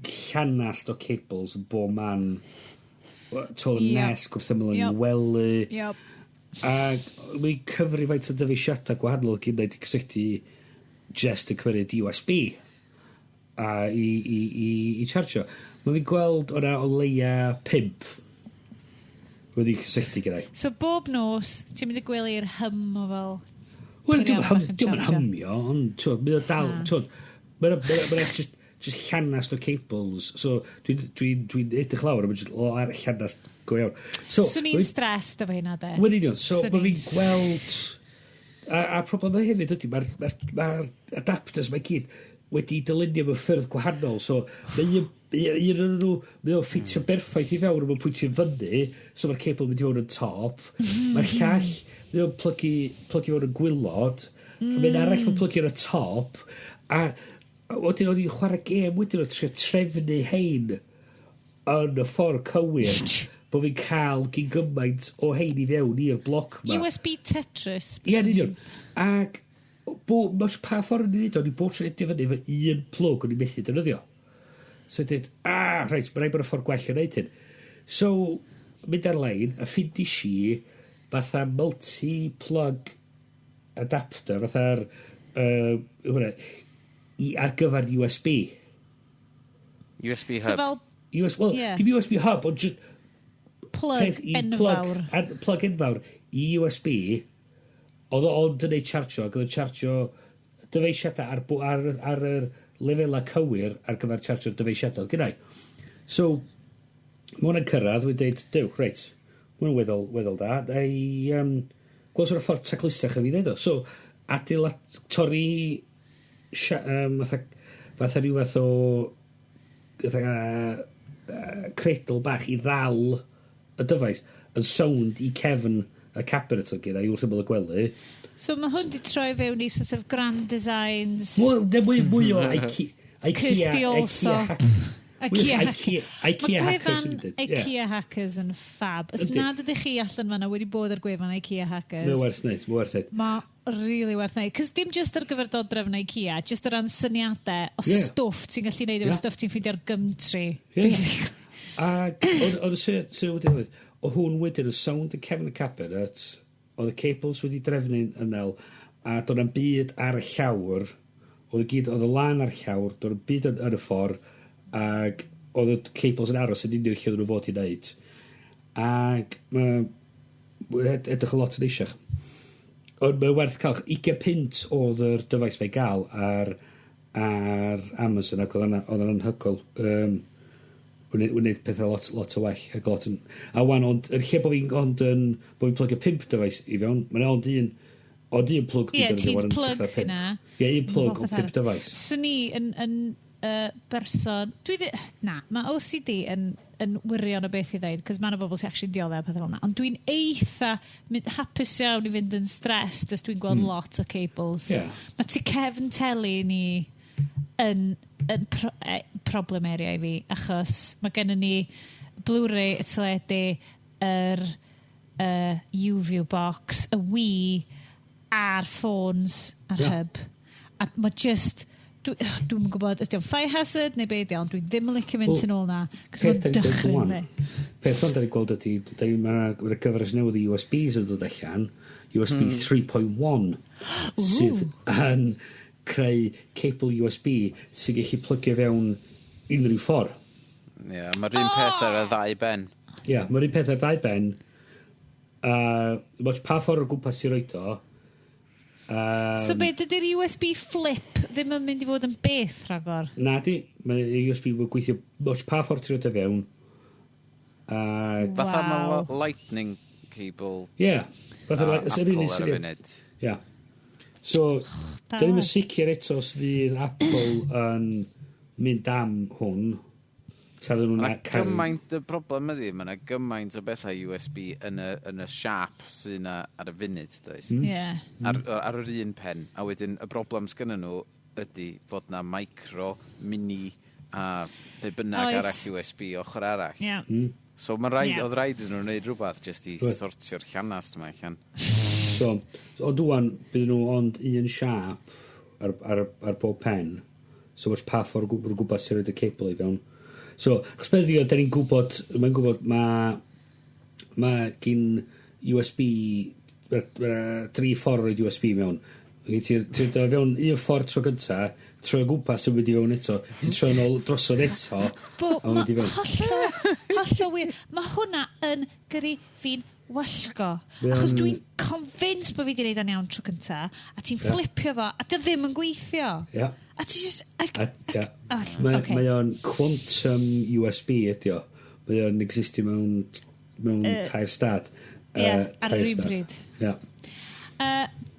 llanast o cables yn bo man, tol nes gwrth ymwyl yn welu. A mae'n cyfri faint o dyfeisiadau gwahanol gyda i cysylltu just yn cymryd USB a i chargio. Mae fi'n gweld o'na o leia 5 wedi cysylltu gyda i. So bob nos, ti'n mynd i gwely'r hym o fel... Wel, diw'n yn hymio, ond mynd o dal, mae'n just llanast o cables, so dwi'n edrych lawr a mae'n llanast go iawn. So ni'n stressed efo hynna, de? Wel, union, so mae fi'n gweld, a problem hefyd ydy, mae'r adapters mae gyd wedi dylunio mewn ffyrdd gwahanol, so mae un o'n nhw, mae o'n ffitio berffaith i fewn, mae'n pwyntio fyny, so mae'r cable mynd i fewn yn top, mae'r llall, mae o'n plygu fewn yn gwylod, a mae'n arall mae'n plygu yn y top, a wedyn o'n i'n chwarae gêm wedyn o'n trio trefnu hein yn y ffordd cywir, bod fi'n cael gyn gymaint o hein i fewn i'r bloc ma. USB Tetris. Ie, union. Ac mae pa ffordd yn ei wneud, o'n i bod trwy'n edio fyny efo un plwg o'n i methu dynyddio. So dweud, reit, mae'n rhaid bod y ffordd gwell yn neud hyn. So, mynd ar-lein, a ffind i si, fatha multi-plug adapter, fatha'r, ar gyfer USB. USB hub. So fel dim USB hub, ond just... Plug enfawr. Plug enfawr i USB, oedd o'n dynnu chargio, ac oedd o'n chargio dyfeisiadau ar y lefelau cywir ar gyfer chargio dyfeisiadau gyda'i. So, mae hwnna'n cyrraedd, wy'n dweud, dew, reit, mae hwnna'n weddol da, gweld sy'n ffordd taclusach y fi dweud o. So, torri fatha rhyw fath o credl bach i ddal y dyfais yn sound i cefn y cabinet o gyda i wrth ymwyl y gwely. So mae hwn di troi fewn i sort of grand designs. Mwy o Kirsty also. IKEA hackers. IKEA hackers yn fab. Os nad ydych chi allan fanna wedi bod ar gwefan IKEA hackers. Mae'n werth neud. Mae really werth neud. Cos dim just ar gyfer dod drefn IKEA, just o ran syniadau o stwff ti'n gallu neud efo stwff ti'n ffeindio ar Gumtree. Ac oedd y sy'n wedi dweud, o hwn wedyn y sound y cefn y cabinet, oedd y cables wedi drefnu'n ynel, a doedd yna'n byd ar y llawr, oedd y lan ar y llawr, doedd y byd ar y ffordd, ac oedd y cables yn aros yn union lle oedd nhw fod i wneud. Ac edrych y lot yn eisiau. Ond mae'n werth cael 20 pint oedd yr dyfais fe'i gael ar Amazon, ac oedd yn anhygol. Wneud pethau lot o well. A wan, ond yn lle bod fi'n plug y 5 dyfais i fewn, mae'n ond un plug. Ti'n plug yna. Un plug o 5 dyfais. So ni yn berson... mae OCD yn wirion o beth i ddeud, cos mae yna bobl sy'n actually dioddau pethau fel yna. Ond dwi'n eitha hapus iawn i fynd yn stressed os dwi'n gweld lot o cables. Mae ti cefn teli ni yn problem area i fi, achos mae gennym ni Blu-ray, y teledu, yr U-View box, y Wii, a'r ffôns, a'r hub. A mae just... Dwi'n gwybod, ysdi o'n fire hazard neu beth ond dwi ddim yn licio mynd yn ôl na, cos mae'n dychryn ni. Peth ond da ni'n gweld ydy, mae'r gyfres newydd i USBs yn dod allan, USB 3.1, sydd yn creu cable USB sy'n gallu plygio fewn unrhyw ffordd. Ie, mae'r un peth ar y ddau ben. Ie, mae'r un peth ar y ddau ben. Mae'n pa ffordd o gwmpas i roed o. So beth ydy'r USB flip ddim yn mynd i fod yn beth rhagor? Na di, mae'r USB yn gweithio pa ffordd ti'n roed o fewn. Fatha mae lightning cable. Ie. Apple ar y funud. Ie. So, da ni'n sicr eto os fydd Apple yn mynd am hwn. Mae gymaint y broblem ydy, mae gymaint o bethau USB yn y siap sy'n ar y funud, does? Ar yr un pen. A wedyn, y broblem sgynny nhw ydy fod na micro, mini a be bynnag arall USB ochr arall. So oedd rhaid nhw wneud rhywbeth jyst i sortio'r llanast yma allan. So, o dwan, bydd nhw ond un siap ar bob pen. So, mae'n pa ffordd gwybod sy'n rhaid y cable i fewn. So, chysbeddio, da ni'n gwybod, mae'n gwybod, mae gyn USB, 3 ffordd roed USB mewn. Ti'n dod fewn un ffordd tro gynta, tro gwmpas yn mynd i fewn eto. Ti'n tro yn ôl drosodd eto. Hollol wir. Mae hwnna yn gyrru fi'n wallgo. Achos dwi'n convinced bod fi wedi gwneud yn iawn tro gynta, a ti'n flipio fo, a dy ddim yn gweithio. Ie. A ti just... Mae o'n quantum USB ydi o. Mae o'n existi mewn tair stad. Ar yr un bryd.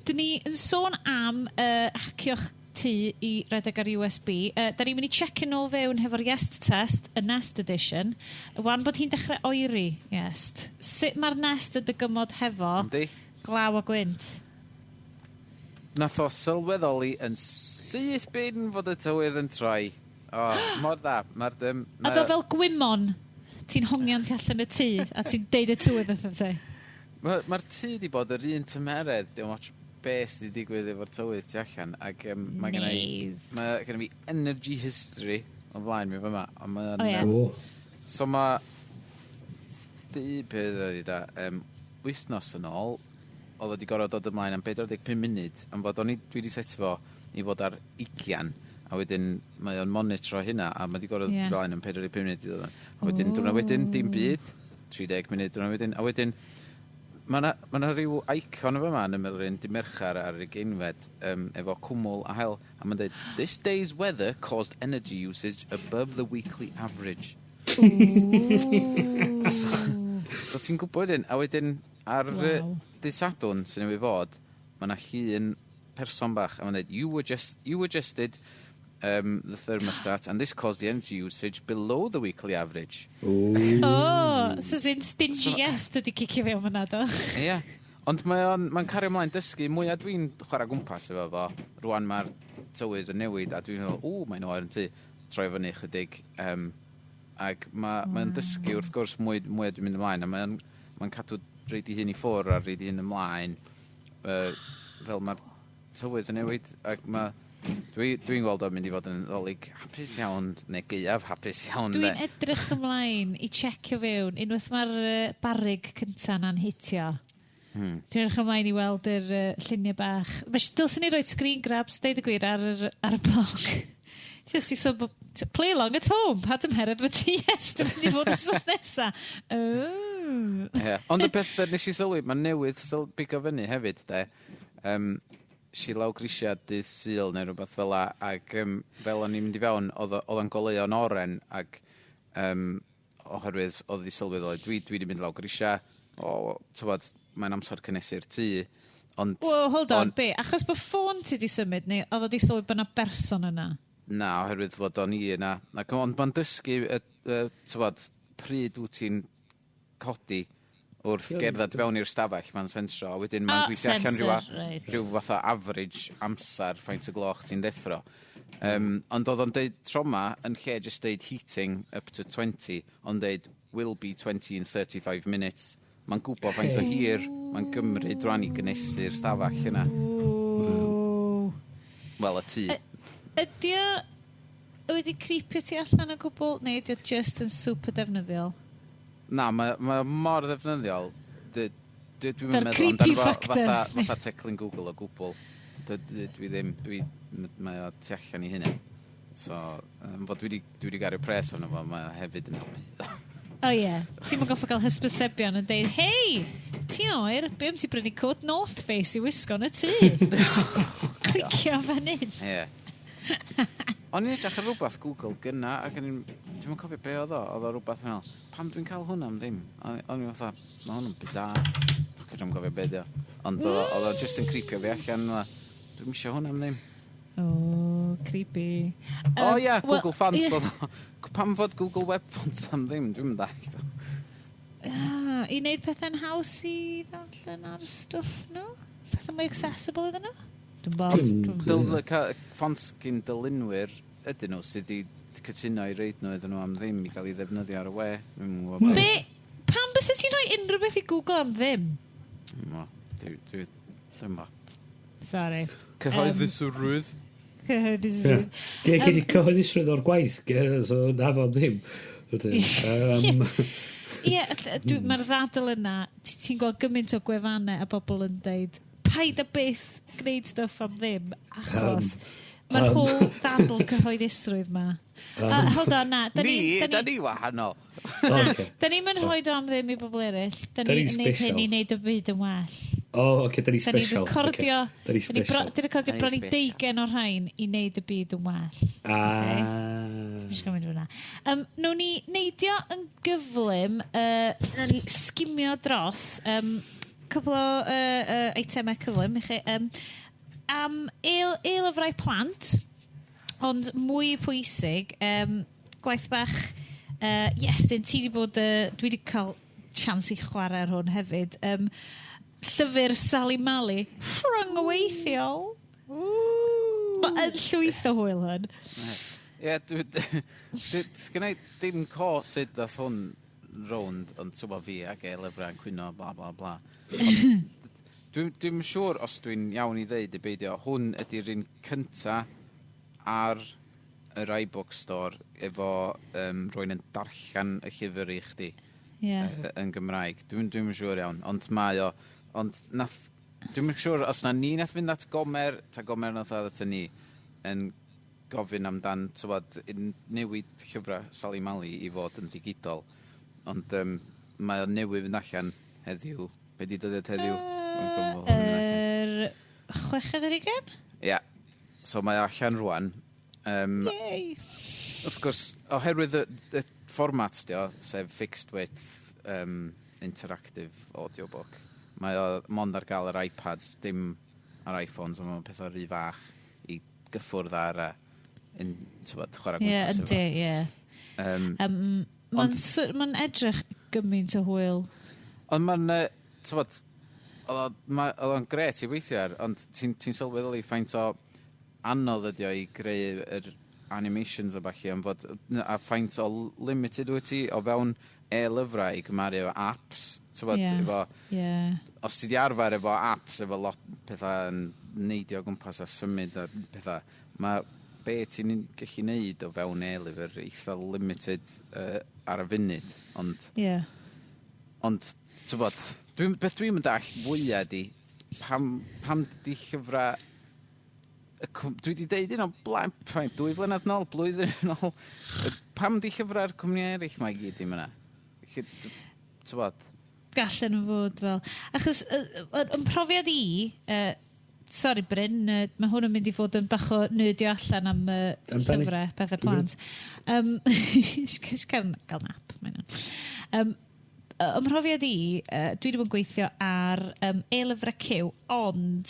Dyn ni yn sôn am hacio'ch tŷ i redeg ar USB. Da ni'n mynd i checio nôl fewn hefo'r Iest test, y Nest edition. Wan bod hi'n dechrau oeri, Iest. Sut mae'r Nest y dygymod hefo glaw a gwynt? Nath o sylweddoli yn syth bin fod y tywydd yn troi. Mor dda. A ddo fel gwymon, ti'n hongian ti allan y tŷ, a ti'n deud y tywydd wrth ti? Mae'r tŷ di bod yr un tymeredd, dim ots beth sydd wedi digwydd efo'r tywydd ti allan, ac mae gen i energy history o flaen mi fyma. So mae beth ydy da, wythnos yn ôl, oedd wedi gorfod dod ymlaen am 45 munud, am fod dwi wedi set fo i fod ar 20, a wedyn mae o'n monitro hynna, a mae di gorau blaen yn 45 munud i ddod. A wedyn, dwi'n wedyn, dim byd, 30 munud, dwi'n wedyn, a wedyn, mae yna rhyw icon yma yn ymwneud dim merchar ar y geinfed efo cwmwl a hel, a mae'n dweud, this day's weather caused energy usage above the weekly average. So ti'n gwybod hyn, a wedyn ar dysadwn sy'n ei fod, mae yna llun person bach, a mae'n dweud, you adjusted the thermostat, and this caused the energy usage below the weekly average. So sy'n stingy Iest ydi cicio fewn yna, do? Ie, ond mae'n cario ymlaen dysgu, mwyaf dwi'n chwarae gwmpas efo fo, rwan mae'r tywydd yn newid, a dwi'n meddwl, mae'n oer yn ty, troi fyny chydig, ac mae'n dysgu wrth gwrs mwyaf dwi'n mynd ymlaen, a mae'n cadw reid i hyn i ffwr a reid i hyn ymlaen, fel mae'r tywydd yn newid, ac dwi'n gweld o'n mynd i fod yn ddolig hapus iawn, neu gaeaf hapus iawn. Dwi'n edrych ymlaen i checkio fewn, unwaith mae'r barig cynta na'n hitio. Dwi'n edrych ymlaen i weld yr lluniau bach. Dylsyn ni roi screen grabs, deud y gwir, ar y blog. Just i play along at home, had ymheredd fy ti Iest yn mynd i fod yn sos nesa. Ond y peth nes i sylwi, mae newydd bigo fyny hefyd, si law grisiad dydd Sul neu rhywbeth fel la, ac fel o'n i'n mynd i fewn, oedd o'n goleuo'n oren, ac oherwydd oedd i sylwydd oedd, dwi wedi mynd law grisiad, mae'n amser cynnesu'r tŷ, ond... Well, hold on, achos bod ffôn ti di symud, neu oedd wedi sylwi bod yna berson yna? Na, oherwydd fod o'n i yna. Ond mae'n dysgu, pryd wyt ti'n codi, wrth gerdded fewn i'r stafell, mae'n sensro, a wedyn mae'n gweithio allan rhyw fatha average amser faint y gloch ti'n deffro. Ond oedd o'n deud troma yn lle just deud heating up to 20, ond deud will be 20 in 35 minutes. Mae'n gwybod faint o hir, mae'n gymryd rwan i gynnesu'r stafell yna. Wel, y tŷ. Ydy o wedi creepio ti allan o gwbl, neu ydy o just yn super defnyddiol? Na, mae mor ddefnyddiol. Dwi'n meddwl amdano fatha teclyn Google o gwbl. Dwi ddim, mae o tu allan i hynny. So, fod dwi wedi gario pres o'n efo, mae hefyd yn helpu. O ie, ti'n mynd goffa gael hysbysebion yn deud, hei, ti'n oer, be am ti brynu cod North Face i wisgo yn y tŷ? Clicio fan hyn. Ie. O'n i'n edrych ar rhywbeth Google gyna, ac dwi'n cofio be oedd o rhywbeth yn ôl. Pam dwi'n cael hwnna am ddim? O'n i'n fatha, mae hwnna'n bizar. Dwi'n cofio be dio. Ond oedd o just yn creepio fi allan. Dwi'n misio hwnna am ddim. Creepy. Google Fonts oedd o. Pam fod Google Web Fonts am ddim? Dwi'n mynd allt. I wneud pethau'n haws i ddarllen ar stwff nhw? Pethau mwy accessible ydyn nhw? Ffont gyn dylunwyr ydyn nhw sydd wedi cytuno i reid nhw ydyn nhw am ddim i gael ei ddefnyddio ar y we. Pam bys ti'n rhoi unrhyw beth i Google am ddim? Ddim bo. Sorry. Cyhoeddusrwydd. Gyd i cyhoeddusrwydd o'r gwaith, so na fo am ddim. Ie, mae'r ddadl yna, ti'n gweld gymaint o gwefannau a bobl yn deud, paid a byth gwneud stuff am ddim, achos mae'r whole ddadl cyhoeddusrwydd ma. Hold on, na. Da ni wahanol. Da ni'n mynd rhoi do am ddim i bobl eraill. Da ni'n neud hyn i wneud y byd yn well. Da ni special. Da ni'n recordio bron i 20 o'r rhain i wneud y byd yn well. Nw'n ni neidio yn gyflym, na ni sgimio dros cwbl o eitemau cyflym i chi, am e-lyfrau plant, ond mwy pwysig, gwaith bach, Iestyn, ti wedi bod, dwi wedi cael chans i chwarae ar hwn hefyd, llyfr Sali rhyngweithiol. Mae yn llwyth o hwyl hwn. Ie, sgynnau dim co sut dath hwn rownd, ond tywa fi ac e-lyfrau yn cwyno, bla bla bla. Dwi'n siŵr os dwi'n iawn i ddeud y beidio, hwn ydy'r un cynta ar yr iBooks store efo rwy'n yn darllen y llyfr i chdi yn Gymraeg. Dwi'n siŵr iawn, ond mae o. Ond dwi'n siŵr os na ni nath fynd at Gomer, ta Gomer nath at ni, yn gofyn amdan, tywod, newid llyfrau Sali i fod yn digidol. Ond mae o newydd yn allan heddiw. Be di dydyd heddiw? 6 Ia. So mae o allan rwan. Yay! Wrth gwrs, oherwydd y fformat di o, sef fixed width interactive audiobook, mae o mond ar gael yr iPads, dim ar iPhones, ond mae'n pethau rhy fach i gyffwrdd ar chwarae gwmpas efo. Ie. Mae'n edrych gymaint o hwyl. Ond mae'n, oedd o'n gret i weithio ar, ond ti'n sylweddoli faint o anodd ydi o i greu yr animations o falle, a faint o limited wyt ti o fewn e-lyfrau i gymaru efo apps. Os ti di arfer efo apps, efo lot pethau yn neidio gwmpas a symud a pethau, mae be ti'n gallu neud o fewn e-lyfr eitha limited ar y funud. Ond beth dwi'n mynd all fwyaf di, pam di llyfrau, dwi wedi deud un o blaen, 2 flynedd nôl, blwyddyn nôl, pam di llyfrau'r cwmni eraill mae i gyd i myna? Gallen nhw fod fel. Achos, yn profiad i, sorry Bryn, mae hwn yn mynd i fod yn bach o nerdio allan am llyfrau, pethau plant. Gael nap, mae'n yn profiad i, dwi wedi bod yn gweithio ar e-lyfrau cyw, ond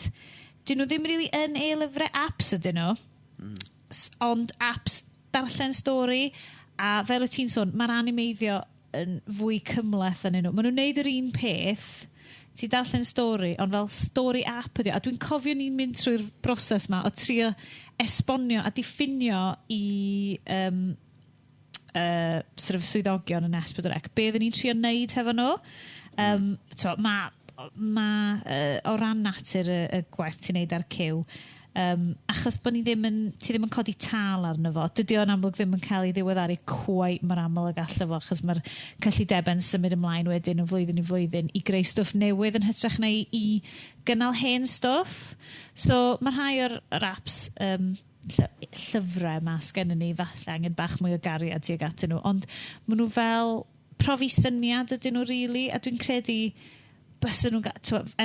dyn nhw ddim really yn e-lyfrau apps ydyn nhw, ond apps darllen stori, a fel o ti'n sôn, mae'r animeiddio yn fwy cymleth yn nhw. Maen nhw'n neud yr un peth, ti darllen stori, ond fel stori app ydi. A dwi'n cofio ni'n mynd trwy'r broses ma o trio esbonio a diffinio i sort of swyddogion yn S4C. Be oedden ni'n trio neud hefo nhw? O ran natur y gwaith ti'n neud ar cyw, achos bod ti ddim yn codi tal arno fo. Dydy o'n amlwg ddim yn cael ei ddiweddaru cweit mor aml y gallu fo, achos mae'r cyllidebau'n symud ymlaen wedyn o flwyddyn i flwyddyn i greu stwff newydd yn hytrach na i gynnal hen stwff. So mae rhai o'r apps llyfrau ma sgennyn ni falle angen bach mwy o gariad tuag atyn nhw, ond maen nhw fel profi syniad ydyn nhw really, a dwi'n credu bysyn nhw'n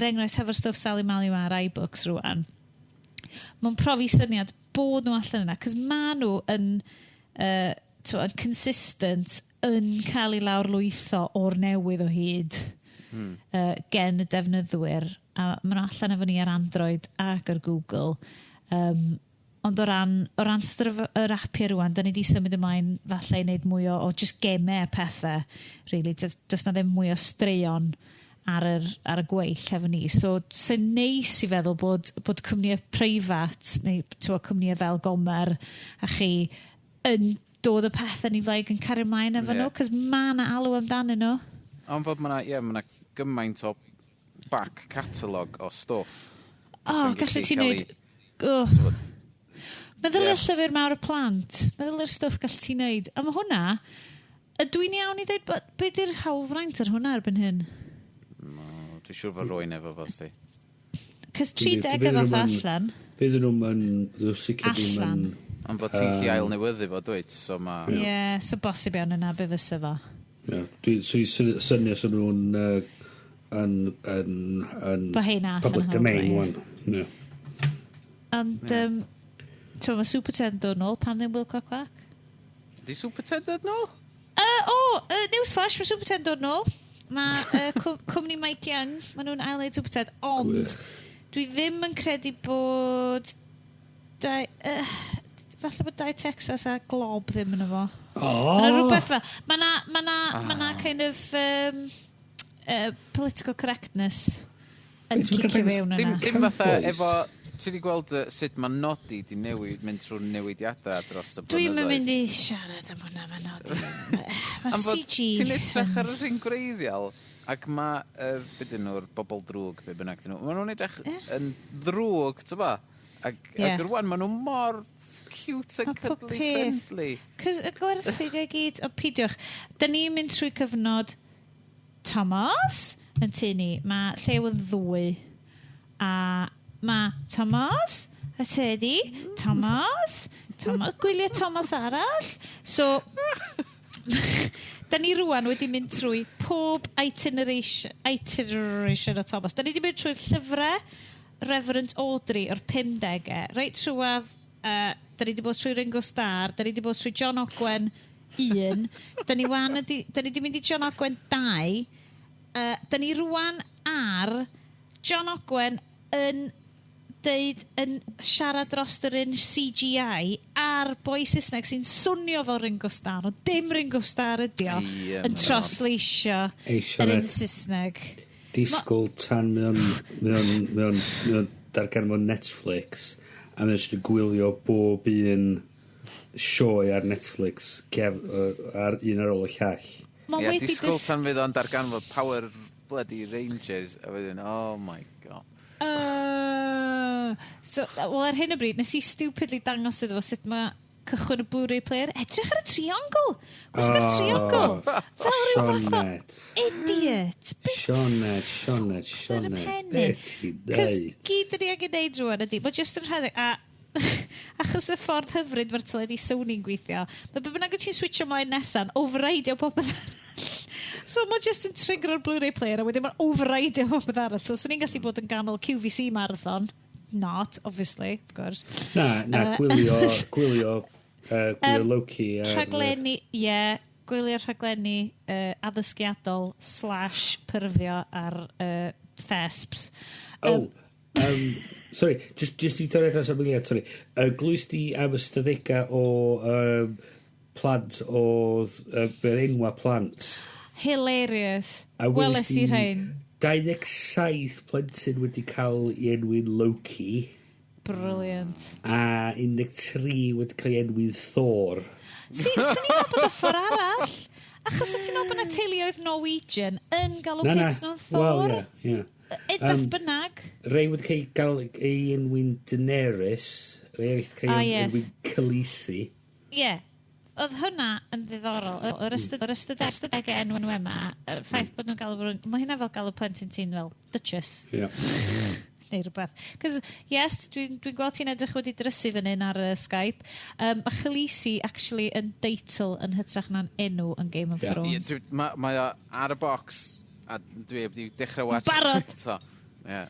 enghraifft hefo'r stwff Sali ar iBooks rwan, mae'n profi syniad bod nhw allan yna, cos maen nhw yn consistent yn cael ei lawrlwytho o'r newydd o hyd gen y defnyddwyr, a maen nhw allan efo ni ar Android ac ar Google, ond o ran yr apiau rwan, da ni wedi symud ymlaen falle i wneud mwy o just gemau pethau, really, does na ddim mwy o straeon ar y gweill hefo ni. So, sy'n neis i feddwl bod cwmnïau preifat, neu cwmnïau fel Gomer, a chi yn dod o pethau ni flaig yn cario ymlaen efo nhw, cos mae yna alw amdanyn nhw. Ond fod mae yna gymaint o back catalog o stwff. Gallu ti'n neud... Meddwl y llyfr mawr y plant. Meddwl yr stwff gallu ti'n neud. A mae hwnna, ydwy'n iawn i ddeud, be di'r hawlfraint ar hwnna erbyn hyn? Dwi'n siŵr fod rwy'n efo fos di. Cys 30 fath allan. Fydd nhw'n allan. Ond fod ti'n chi ail newyddu fo, dweud, so ma... Ie, so bosib iawn yna, be fysa fo. Dwi'n syniad sy'n nhw'n public domain wan. Ond, mae Super Ted yn dod nôl, pam ddim Will Quack Quack? Di Super Ted dod nôl? Newsflash, mae Super Ted yn dod nôl. Mae cwmni Mae Caerdydd, maen nhw'n ail-wneud Super Ted, ond dwi ddim yn credu bod falle bod Dau Texas a Glob ddim yn efo. Mae rhywbeth fel. Mae na kind of political correctness yn cicio fewn yna. Dim fatha efo... Ti wedi gweld sut mae Nodi di mynd trwy'r newidiadau dros y blynyddoedd? Dwi'n mynd i siarad am hwnna, mae Nodi. Mae CG... Ti'n edrych ar y rhywun greiddiol, ac mae bydyn nhw'r bobl drwg, be bynnag dyn nhw. Mae nhw'n edrych yn ddrwg, ti'n ba? Ac rwan, mae nhw mor cute a cuddly friendly. Cys y gwerthu gyd, o pidiwch, da ni'n mynd trwy cyfnod Thomas yn tynnu, mae llew yn ddwy, a... Mae Thomas, y Teddy, Thomas, Gwyliau Thomas arall. So, da ni rwan wedi mynd trwy pob itineration o Thomas. Da ni wedi mynd trwy'r llyfrau Reverend Audrey o'r 50au. Reit trwad, da ni wedi bod trwy Ringo Starr, da ni wedi bod trwy John Ogwen 1, da ni wedi mynd i John Ogwen 2, da ni rwan ar John Ogwen yn siarad dros yr un CGI a'r boi Saesneg sy'n swnio fel Ringo Starr, ond dim Ringo Starr ydi o, yn trosleisio yr un Saesneg. Disgwyl tan mewn darganfod Netflix, a mae'n eisiau gwylio bob un sioe ar Netflix ar un ar ôl y llall. Disgwyl tan fydd o'n darganfod Power Bloody Rangers, a wedyn, oh my god. Wel, ar hyn o bryd, nes I stupidly dangos iddo fo sut mae cychwyn y Blu-ray player. Edrych ar y triongl! Gwisgo'r triongl! Fel rhyw fath o idiot! Sionet. Beth ti'n dweud? Cys gyd ydi ag i wneud rwan ydi. Mae jyst yn rhedeg. Achos y ffordd hyfryd mae'r teledu Sony'n gweithio. Mae bynnag yn ti'n switcho mlaen nesan, overrideio popeth arall. So mae jyst yn trigger o'r Blu-ray player a wedyn mae'n overrideio popeth arall. So swn i'n gallu bod yn ganol QVC marathon. Not, obviously, of course. Na, gwylio Loki. Rhaglenni, gwylio'r rhaglenni addysgiadol / pyrfio ar thesps. Sorry, just I torri dros amlygiad, sorry. Glwys di am ystadegau o plant oedd berenwa plant. Hilarious. Weles I rhain. 27 plentyn wedi cael ei enwi'n Loki. Brilliant. A 13 wedi cael ei enwi'n Thor. Swn i'n meddwl bod y ffordd arall. Achos ti'n meddwl bod yna teuluoedd Norwegian yn galw kids nhw'n Thor? Wel, ie. Beth bynnag. Rei wedi cael ei enwi'n Daenerys. Rei wedi cael ei enwi'n Khaleesi. Ie. Oedd hwnna yn ddiddorol. Yr ystadegau enwyn yma, y ffaith bod nhw'n galw fod... Mae hynna fel galw plentyn ti'n fel Duchess. Ie. Neu rhywbeth. Cos, Iest, dwi'n gweld ti'n edrych wedi drysu fan hyn ar Skype. Mae Khaleesi actually yn deitl yn hytrach na'n enw yn Game of Thrones. Mae o ar y box, a dwi wedi dechrau watch. Barod! Ie.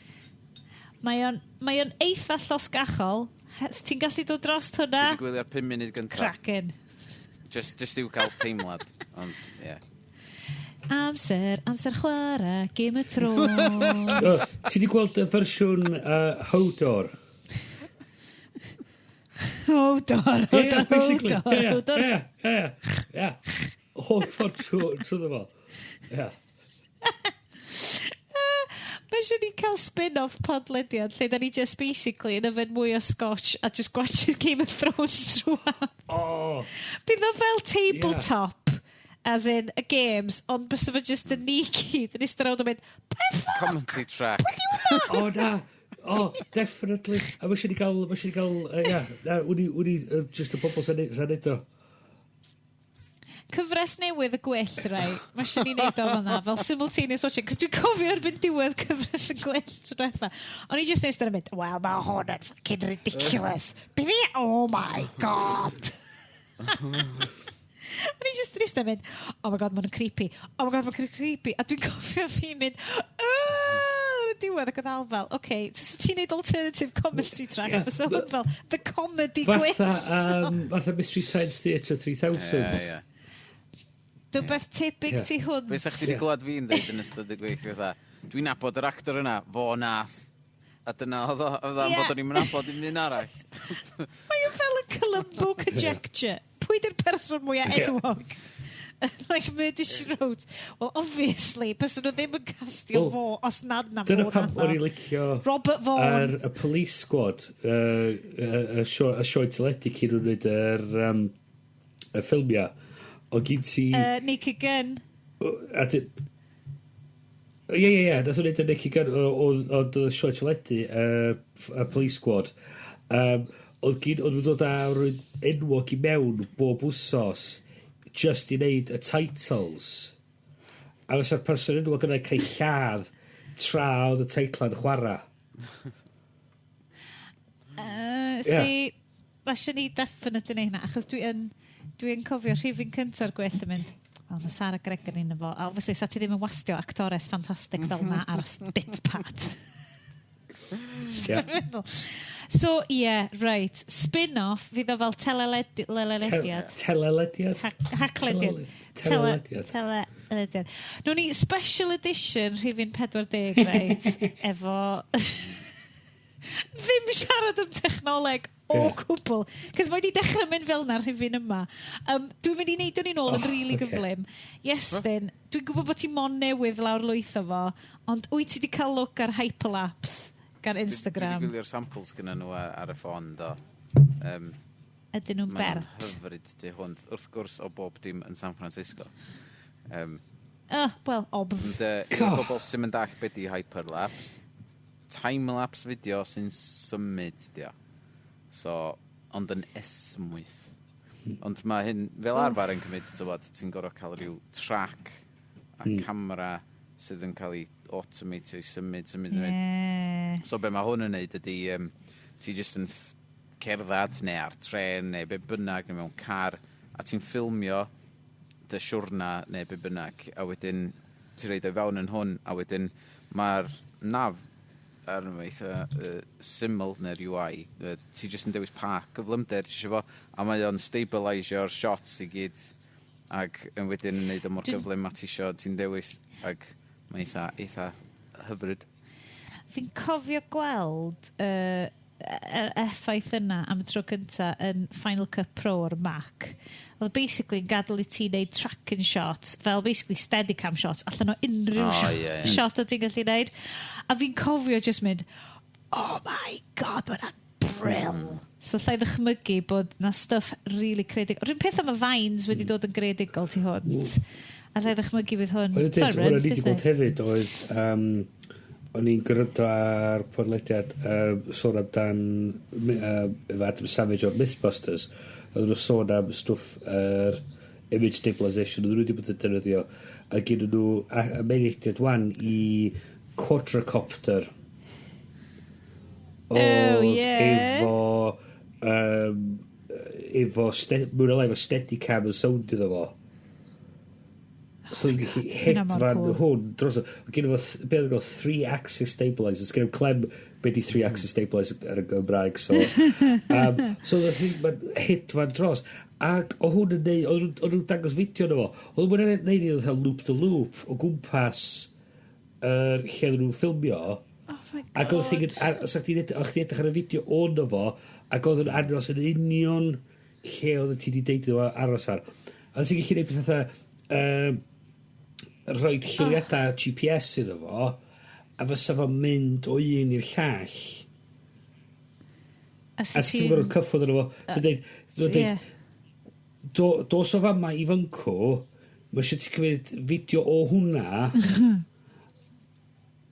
Mae o'n eitha llosgachol. Ti'n gallu dod dros hwnna? Dwi wedi gwylio'r 5 munud gyntaf. Cracen. Just i'w cael teimlad. Ond, ie. Amser chwarae Game of Thrones. Ti wedi gweld y fersiwn Hodor? Hodor. Ie. Holl ffordd trwy fo. Ie. Mae eisiau ni cael spin-off podlediad lle da ni just basically yn yfed mwy o scotch a just gwachio Game of Thrones trwy. Bydd o fel tabletop, as in a games, ond bys fe just yn ni gyd yn ystod yn mynd, commentary track. Na. Definitely. A mae eisiau ni gael, wni just y bobl sy'n neud o. Cyfres newydd y gwyll, rai. Mae eisiau ni wneud o fanna, fel simultaneous watching. Cos dwi'n cofio erbyn diwedd cyfres y gwyll tro diwetha. O'n i just neud yn mynd, well, mae hwn yn fucking ridiculous. Bydd i, oh my god. O'n i just neud yn mynd, oh my god, mae'n creepy. Oh my god, mae'n creepy. A dwi'n cofio fi'n mynd, ar y diwedd ac oedd alfel. OK, ti'n neud alternative comedy track. So hwn fel, the comedy gwyll. Fatha Mystery Science Theatre 3000. Ie. Dwi'n beth tebyg ti hwn. Fe sa'ch ti wedi glwad fi'n dweud yn ystod y gweithio dwi'n nabod yr actor yna, fo nath. A dyna oedd o'n bod o'n i'n nabod i'n un arall. Mae o'n fel y Columbo conjecture. Pwy di'r person mwyaf enwog? Like Murder She Wrote. Well, obviously, bys nhw ddim yn castio fo os nad na fo. Dyna pam o'n i'n licio Robert Vaughan. Y Police Squad, y sioe teledu cyn nhw'n gwneud y ffilmiau. O gyd ti... Naked Gun. Ie. Nath o'n neud y Naked Gun oedd y sioe teledu, y Police Squad. Oedd nhw'n dod ar enwog i mewn bob wsos just i wneud y titles. A fysa'r person enwog yna cael lladd tra oedd y teitl yn chwarae. Fasio ni definitely neud hynna, achos dwi'n cofio rhifyn cynta'r gwell yn mynd, wel, mae Sarah Gregor yn efo. A obviously, sa ti ddim yn wastio actores ffantastig fel na ar bitpad. So, right. Spin-off, fydd o fel telelediad. Telelediad? Haclediad. Telelediad. Nw'n ni special edition rhifyn 40, right, efo... ddim siarad am technoleg o cwbl. Cos mae wedi dechrau mynd fel na'r rhifyn yma. Dwi'n mynd i neud o'n ôl yn rili gyflym. Iestyn, dwi'n gwybod bod ti mon newydd lawr lwyth o fo, ond wyt ti wedi cael look ar hyperlapse gan Instagram? Dwi'n gwylio'r samples gyda nhw ar y ffôn, do. Ydyn nhw'n bert? Mae'n hyfryd di hwnt, wrth gwrs o bob dim yn San Francisco. Wel, obvs. I'r bobl sy'n mynd all beth i hyperlapse, time-lapse fideo sy'n symud, dio. So, ond yn esmwyth. Ond mae hyn, fel arfer yn cymryd, ti'n gorfod cael rhyw track a camera sydd yn cael ei automatio i symud. So, be mae hwn yn neud ydy, ti jyst yn cerdded neu ar tren neu be bynnag neu mewn car a ti'n ffilmio dy siwrna neu be bynnag a wedyn ti'n reid o'i fewn yn hwn a wedyn mae'r naf ar yn eitha syml neu'r UI ti jyst yn dewis pa gyflymder ti eisiau fo a mae o'n stabilisio'r shots i gyd ac yn wedyn yn neud o mor gyflym a ti eisiau ti'n dewis ac mae eitha hyfryd. Fi'n cofio gweld effaith yna am y tro cynta yn Final Cut Pro o'r Mac. Oedd basically yn gadael i ti wneud tracking shots, fel basically steadicam shots, allan o unrhyw shot o ti'n gallu wneud. A fi'n cofio just mynd, oh my god, mae'n brill. So llai ddychmygu bod na stuff really creadigol. Rwy'n peth am y Vines wedi dod yn greadigol ti hwnt. A llai ddychmygu fydd hwn. Hwna ni wedi bod hefyd oedd... o'n i'n gyrraedd ar podlediad sôn amdan efo Adam Savage o'r Mythbusters oedd nhw'n sôn am stwff image stabilisation oedd nhw wedi bod yn defnyddio a gyn nhw ymwneud wan i quadrocopter efo mwyn o lai efo steadicam yn sound iddo fo. So you can hit fan hwn dros o. Gen efo, beth ydw 3-axis stabilisers. Gen efo clem beth i 3-axis stabilisers ar y Gymraeg. So, so mae'n hit fan dros. Ac o hwn yn neud, o'n nhw'n dangos fideo na fo. Oedd nhw'n neud i'n cael loop to loop o gwmpas lle nhw'n ffilmio. Ac oedd chdi edrych ar y fideo o'n na fo ac oedd yn aros yn union lle oedd ti wedi deud o aros ar. A ti'n gallu neud beth rhoi lleoliadau GPS iddo fo a fysa fo'n mynd o un i'r llall a ti'n gwybod cyffwrdd yno fo so dweud dos o fama i fyncw mae eisiau ti'n cymryd fideo o hwnna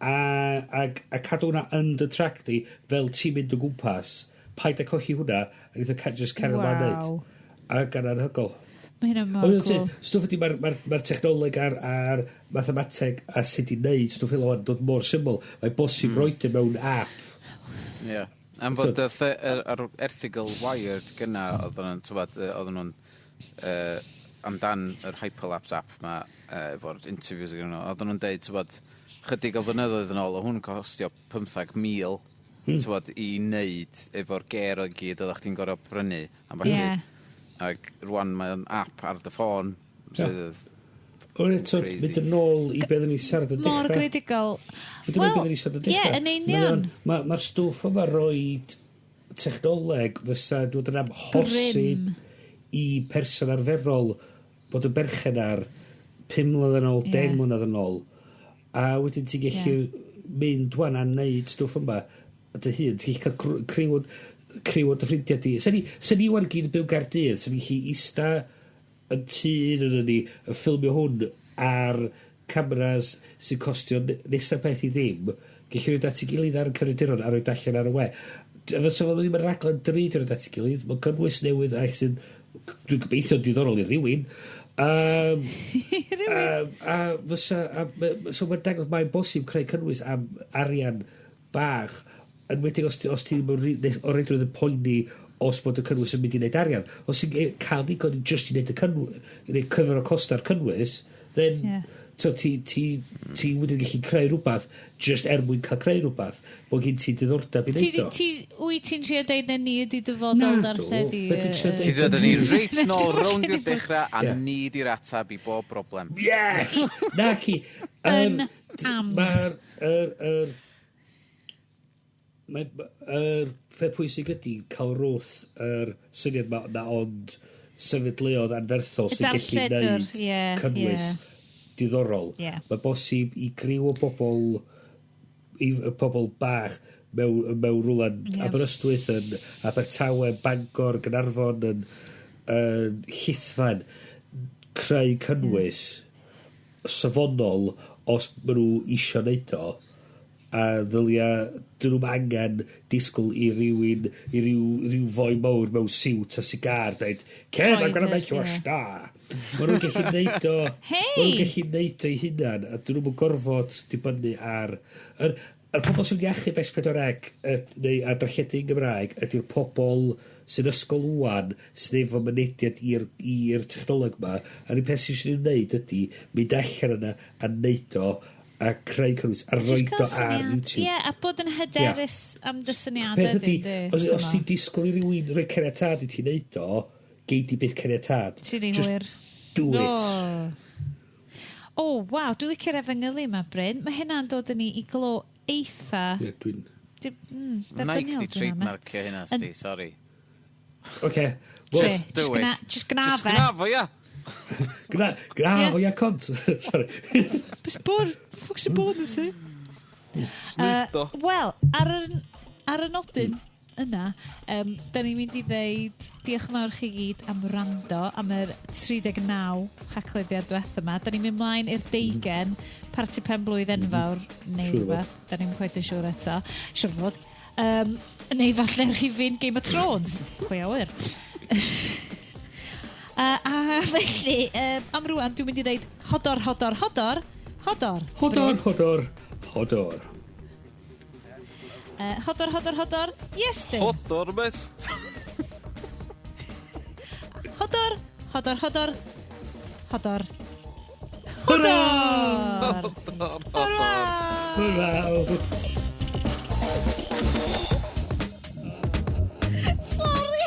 a cadw hwnna under track di fel ti'n mynd o gwmpas paid a colli hwnna a eitha just cario ma'n neud a gan anhygol. Mae hynna mor cool. Stwff ydy mae'r technoleg ar mathemateg a sydd i'n neud stwff fel o'n dod mor syml. Mae'n bosib roed mewn app. Ie. Am fod yr erthigol Wired gyna oedden nhw'n amdan yr Hyperlapse app ma efo'r interviews gyda nhw. Oedden nhw'n deud chydig o flynyddoedd yn ôl o hwn costio 15,000 i wneud efo'r ger o gyd oeddech chdi'n gorau prynu. Ac rwan mae'n app ar dy ffôn sydd O'n eto, mynd yn ôl i beth ni siarad y dechrau. Mor gredigol. Yn union. Mae'r stwff yma roi technoleg fysa dod yn amhosib i person arferol bod yn berchen ar 5 mlynedd yn ôl, 10 mlynedd yn ôl. A wedyn ti'n gallu mynd wan a neud stwff yma dy hun. Ti'n gallu cael criw o dy ffrindiau di. Sa'n ni wan gyd yn byw Gaerdydd, sa'n ni chi ista yn tŷ yn ni yn ffilmio hwn ar cameras sy'n costio nesaf beth i ddim. Gellu rhaid at i gilydd ar y cyfriduron a rhaid allan ar y we. Fysa fo ddim yn raglen dryd rhaid at i gilydd. Mae'n cynnwys newydd a sy'n dwi'n gobeithio diddorol i rywun. A fysa... So mae'n dangos mae'n bosib creu cynnwys am arian bach yn wedi os ti o reidrwydd yn poeni os bod y cynnwys yn mynd i wneud arian. Os ti'n cael digon just i wneud cyfer o costa'r cynnwys, then ti wedyn gallu creu rhywbeth just mwyn cael creu rhywbeth. Bod gen ti diddordeb i wneud o. Wyt ti'n siarad deud na ni ydi dyfodol darlledu? Ti dweud ni reit nôl rownd i'r dechrau a ni di'r atab i bob broblem. Yes! Na ci. Yn ams. Mae'r peth pwysig ydy cael rwth yr syniad na ond sefydleoedd anferthol sy'n gallu gwneud cynnwys diddorol. Mae bosib i griw o bobl bach mewn rwlan Aberystwyth yn Abertawe, Bangor, Gaernarfon, yn Llithfan, creu cynnwys safonol os maen nhw isio neud o, a ddylia dyn nhw'n angen disgwyl i ryw foi mawr mewn siwt a sigar dweud, Ked, I'm gonna make you a star. Maen nhw'n gallu neud o maen nhw'n gallu neud o i hunan a dyn nhw'n gorfod dibynnu ar yr pobl sy'n wedi achub S4C neu a darlledu yn Gymraeg ydy'r pobl sy'n ysgol wwan sy'n efo mynediad i'r technoleg yma a'r un peth sy'n wneud ydy mynd allan yna a neud o a creu cynnwys a roed o ar YouTube. Ie, a bod yn hyderus am dy syniadau ydy. Os ti'n disgwyl i rywun rhoi caniatad i ti'n neud o, gei di byth caniatad. Ti'n ei hwyr. Do it. Waw, dwi'n licio'r efengylu yma, Bryn. Mae hynna'n dod yn i glo eitha. Ie, dwi'n... Mike di trademarkio hynna, sti, sorry. Okay. Just do it. Just gnaf e. Gnaf o, ia. Gnaf o, ia, cont. Sorry. Ffwc sy'n bod yn si? Wel, ar y nodyn yna, da ni'n mynd i ddeud diolch yn fawr chi gyd am wrando am yr 39 Haclediad diwethaf yma. Da ni'n mynd mlaen i'r 20 parti pen blwydd enfawr neu rhywbeth. Da ni'n quite yn siŵr eto. Siŵr fod. Neu falle rhifyn Game of Thrones. Pwy awyr. A felly, am rwan, dwi'n mynd i ddeud hodor. Hodor. Iestyn. Hodor, mes. Hodor. Sorry.